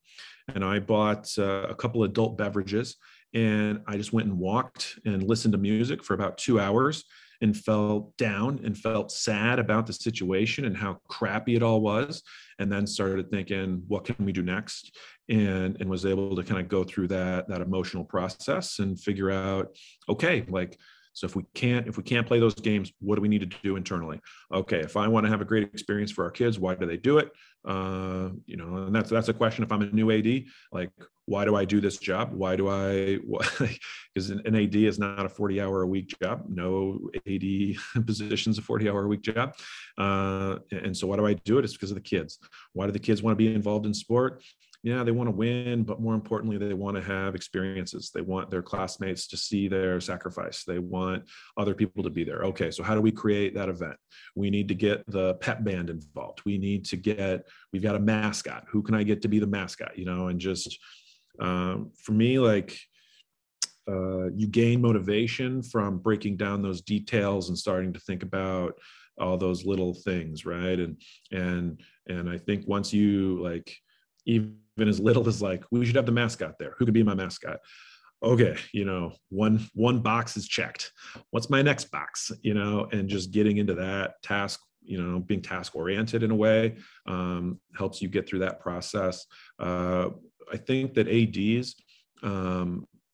And I bought a couple adult beverages, and I just went and walked and listened to music for about 2 hours and felt down and felt sad about the situation and how crappy it all was. And then started thinking, what can we do next? And was able to kind of go through that emotional process and figure out, okay, So if we can't play those games, what do we need to do internally? Okay, if I want to have a great experience for our kids, why do they do it? And that's a question. If I'm a new AD, like, why do I do this job? Because an AD is not a 40-hour-a-week job. No AD position's a 40-hour-a-week job. And so why do I do it? It's because of the kids. Why do the kids want to be involved in sport? Yeah, they want to win, but more importantly, they want to have experiences. They want their classmates to see their sacrifice. They want other people to be there. Okay, so how do we create that event? We need to get the pep band involved. We've got a mascot. Who can I get to be the mascot? And just, for me, like, you gain motivation from breaking down those details and starting to think about all those little things, right? And I think once you, like, even as little as, like, we should have the mascot there. Who could be my mascot? Okay, one box is checked. What's my next box? And just getting into that task, being task oriented in a way, helps you get through that process. I think that ADs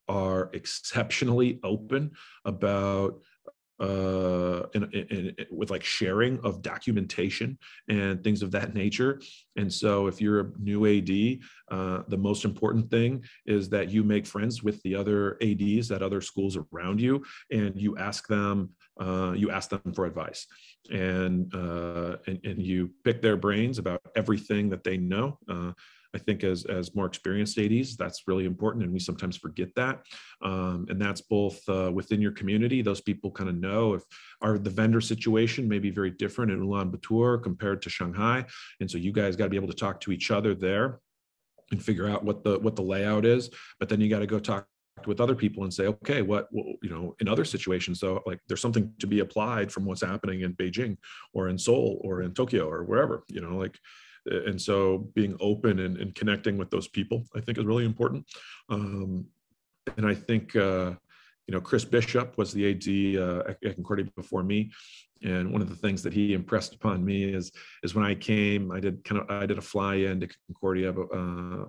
are exceptionally open about with, like, sharing of documentation and things of that nature. And so if you're a new AD, the most important thing is that you make friends with the other ADs at other schools around you, and you ask them for advice, and you pick their brains about everything that they know. I think as more experienced ADs, that's really important, and we sometimes forget that. And that's both within your community. Those people kind of know if the vendor situation may be very different in Ulaanbaatar compared to Shanghai, and so you guys got to be able to talk to each other there and figure out what the layout is. But then you got to go talk with other people and say, okay, what in other situations, though, like, there's something to be applied from what's happening in Beijing or in Seoul or in Tokyo or wherever, and so being open and connecting with those people, I think, is really important. And I think, Chris Bishop was the AD at Concordia before me. And one of the things that he impressed upon me is when I came, I did a fly in to Concordia, but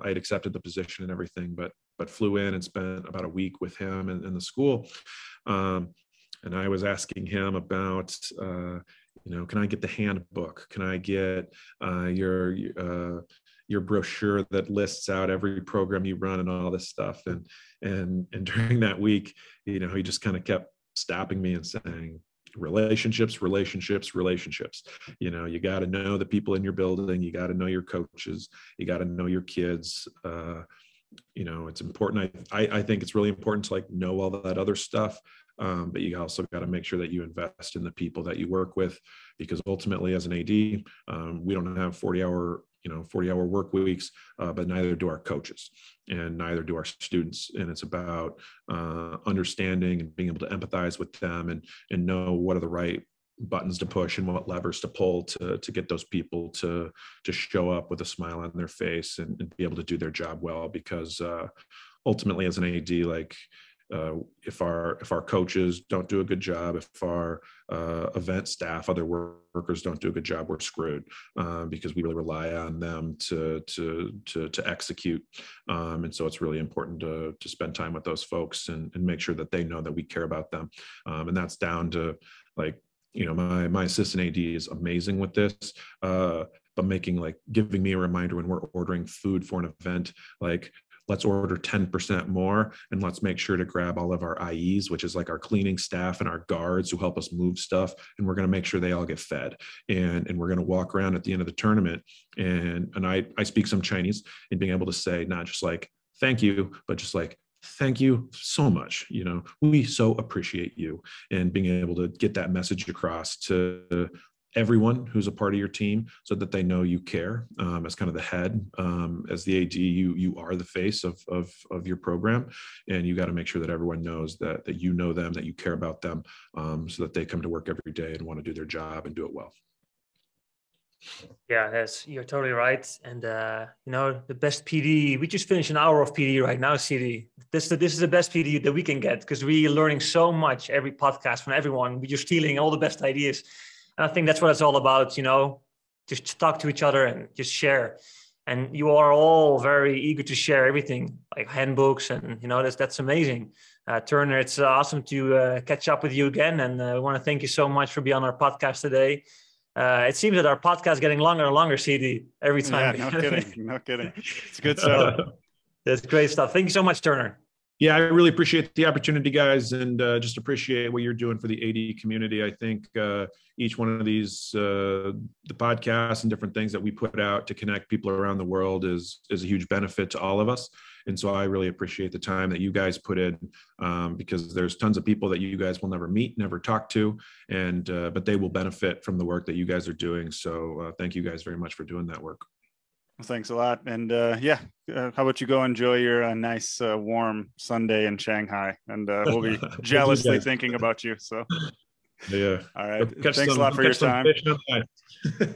I had accepted the position and everything, but flew in and spent about a week with him in the school. And I was asking him about, can I get the handbook? Can I get your brochure that lists out every program you run and all this stuff? And during that week, he just kind of kept stopping me and saying, relationships. You got to know the people in your building. You got to know your coaches. You got to know your kids. It's important. I think it's really important to, like, know all that other stuff. But you also got to make sure that you invest in the people that you work with, because ultimately, as an AD, we don't have 40-hour work weeks, but neither do our coaches, and neither do our students. And it's about understanding and being able to empathize with them and know what are the right buttons to push and what levers to pull to get those people to show up with a smile on their face and be able to do their job well. Because ultimately, as an AD, like, if our coaches don't do a good job, if our event staff, other workers don't do a good job, we're screwed, because we really rely on them to execute. And so it's really important to spend time with those folks and make sure that they know that we care about them. And that's down to, like, my assistant AD is amazing with this, but giving me a reminder when we're ordering food for an event, like, let's order 10% more, and let's make sure to grab all of our IEs, which is like our cleaning staff and our guards who help us move stuff. And we're going to make sure they all get fed. And we're going to walk around at the end of the tournament. And I speak some Chinese, and being able to say, not just like, thank you, but just like, thank you so much. We so appreciate you, and being able to get that message across to everyone who's a part of your team, so that they know you care. As kind of the head, as the AD, you are the face of your program, and you got to make sure that everyone knows that you know them, that you care about them, so that they come to work every day and want to do their job and do it well. Yeah, you're totally right. And the best PD, we just finished an hour of PD right now, CD. This is the best PD that we can get, because we're learning so much every podcast from everyone. We're just stealing all the best ideas. And I think that's what it's all about, just talk to each other and just share. And you are all very eager to share everything, like handbooks, and that's amazing. Turner, it's awesome to catch up with you again. And I want to thank you so much for being on our podcast today. It seems that our podcast is getting longer and longer, CD, every time. Yeah, no kidding. No kidding. It's good stuff. That's great stuff. Thank you so much, Turner. Yeah, I really appreciate the opportunity, guys, and just appreciate what you're doing for the AD community. I think each one of these, the podcasts and different things that we put out to connect people around the world is a huge benefit to all of us. And so I really appreciate the time that you guys put in, because there's tons of people that you guys will never meet, never talk to, and but they will benefit from the work that you guys are doing. So thank you guys very much for doing that work. Well, thanks a lot. And how about you go enjoy your nice warm Sunday in Shanghai, and we'll be jealously thinking about you. So yeah. All right. Thanks a lot for your time.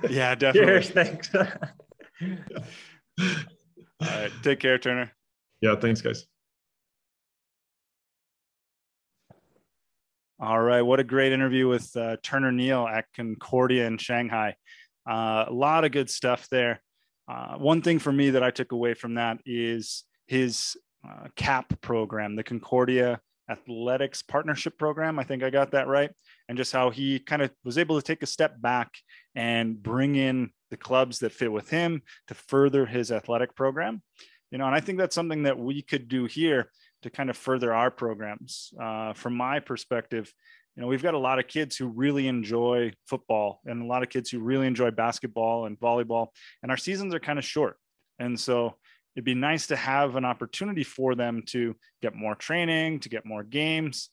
Yeah, definitely. Cheers. Thanks. All right. Take care, Turner. Yeah. Thanks, guys. All right. What a great interview with Turner Neal at Concordia in Shanghai. A lot of good stuff there. One thing for me that I took away from that is his CAP program, the Concordia Athletics Partnership Program. I think I got that right. And just how he kind of was able to take a step back and bring in the clubs that fit with him to further his athletic program. And I think that's something that we could do here to kind of further our programs. From my perspective, we've got a lot of kids who really enjoy football and a lot of kids who really enjoy basketball and volleyball, and our seasons are kind of short. And so it'd be nice to have an opportunity for them to get more training, to get more games.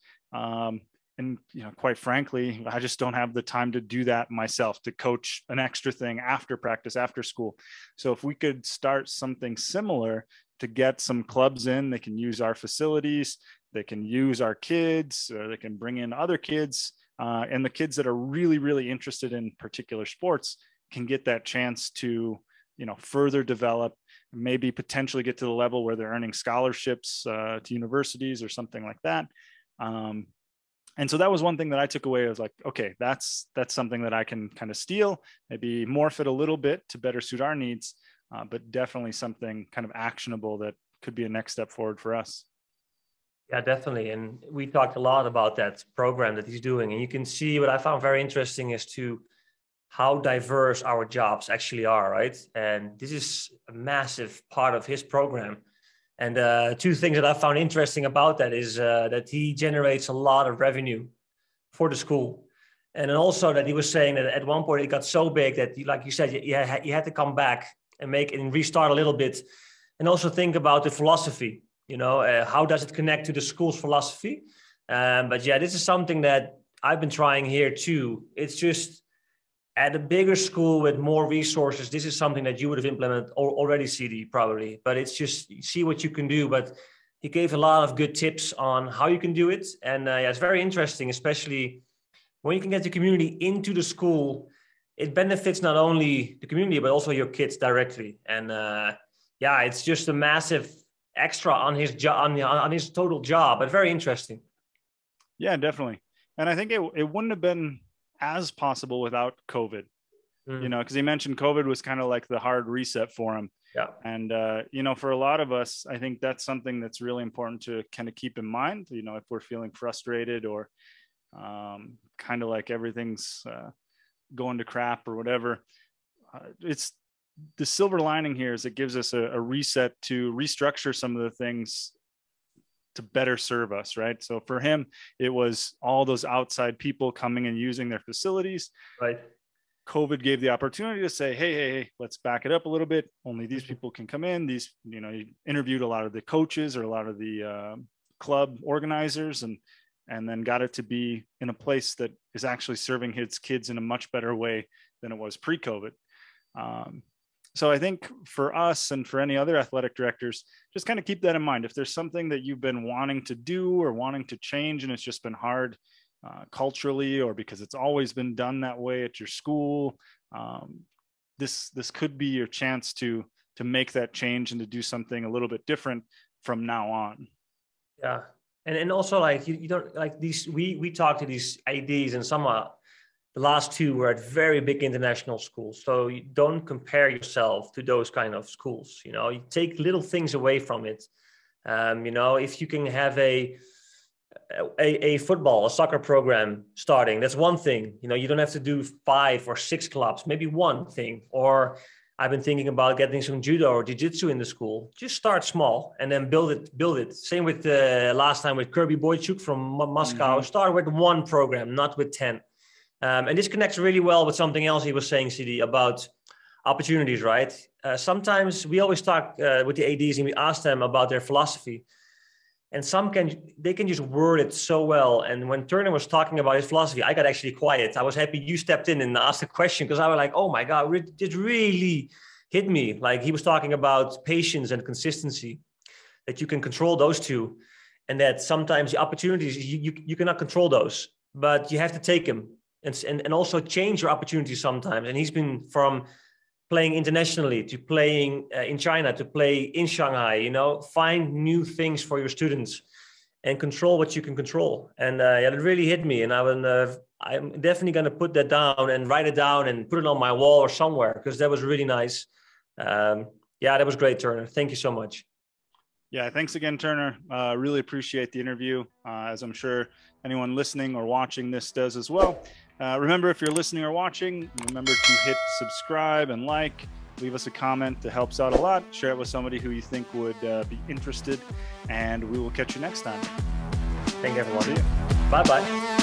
And, quite frankly, I just don't have the time to do that myself, to coach an extra thing after practice, after school. So if we could start something similar to get some clubs in, they can use our facilities, they can use our kids, or they can bring in other kids, and the kids that are really, really interested in particular sports can get that chance to, further develop, maybe potentially get to the level where they're earning scholarships to universities or something like that. And so that was one thing that I took away. I was like, okay, that's something that I can kind of steal, maybe morph it a little bit to better suit our needs, but definitely something kind of actionable that could be a next step forward for us. Yeah, definitely. And we talked a lot about that program that he's doing. And you can see what I found very interesting is to how diverse our jobs actually are, right? And this is a massive part of his program. And two things that I found interesting about that is that he generates a lot of revenue for the school. And then also that he was saying that at one point it got so big that, like you said, you had to come back and restart a little bit. And also think about the philosophy, how does it connect to the school's philosophy? But yeah, this is something that I've been trying here too. It's just at a bigger school with more resources, this is something that you would have implemented already, CD, probably. But it's just see what you can do. But he gave a lot of good tips on how you can do it. And yeah, it's very interesting, especially when you can get the community into the school. It benefits not only the community, but also your kids directly. And yeah, it's just a massive extra on his job, on his total job, but very interesting. Yeah, definitely. And I think it wouldn't have been as possible without COVID, because he mentioned COVID was kind of like the hard reset for him. Yeah. And, for a lot of us, I think that's something that's really important to kind of keep in mind, if we're feeling frustrated or kind of like everything's going to crap or whatever. It's the silver lining here is it gives us a reset to restructure some of the things to better serve us, right? So for him, it was all those outside people coming and using their facilities. Right. COVID gave the opportunity to say, hey, let's back it up a little bit. Only these people can come in. These, he interviewed a lot of the coaches or a lot of the club organizers and then got it to be in a place that is actually serving his kids in a much better way than it was pre-COVID. So I think for us and for any other athletic directors, just kind of keep that in mind. If there's something that you've been wanting to do or wanting to change and it's just been hard culturally or because it's always been done that way at your school, this could be your chance to make that change and to do something a little bit different from now on. Yeah. And also like you don't like these, we talk to these ADs and some the last two were at very big international schools. So you don't compare yourself to those kind of schools. You take little things away from it. If you can have a a football, a soccer program starting. That's one thing. You know, you don't have to do 5 or 6 clubs, maybe one thing. Or I've been thinking about getting some judo or jiu-jitsu in the school. Just start small and then build it. Same with the last time with Kirby Boychuk from Moscow. Mm-hmm. Start with 1 program, not with 10. And this connects really well with something else he was saying, CD, about opportunities, right? Sometimes we always talk with the ADs and we ask them about their philosophy. And they can just word it so well. And when Turner was talking about his philosophy, I got actually quiet. I was happy you stepped in and asked a question, because I was like, oh my God, it really hit me. Like, he was talking about patience and consistency, that you can control those two. And that sometimes the opportunities, you cannot control those, but you have to take them and also change your opportunities sometimes. And he's been from playing internationally to playing in China to play in Shanghai, you know, find new things for your students and control what you can control. And it really hit me. And I'm definitely going to put that down and write it down and put it on my wall or somewhere, because that was really nice. That was great, Turner. Thank you so much. Yeah, thanks again, Turner. Really appreciate the interview, as I'm sure anyone listening or watching this does as well. Remember, if you're listening or watching, remember to hit subscribe and like, leave us a comment. That helps out a lot. Share it with somebody who you think would be interested, and we will catch you next time. Thank you, everyone. See you. Bye-bye.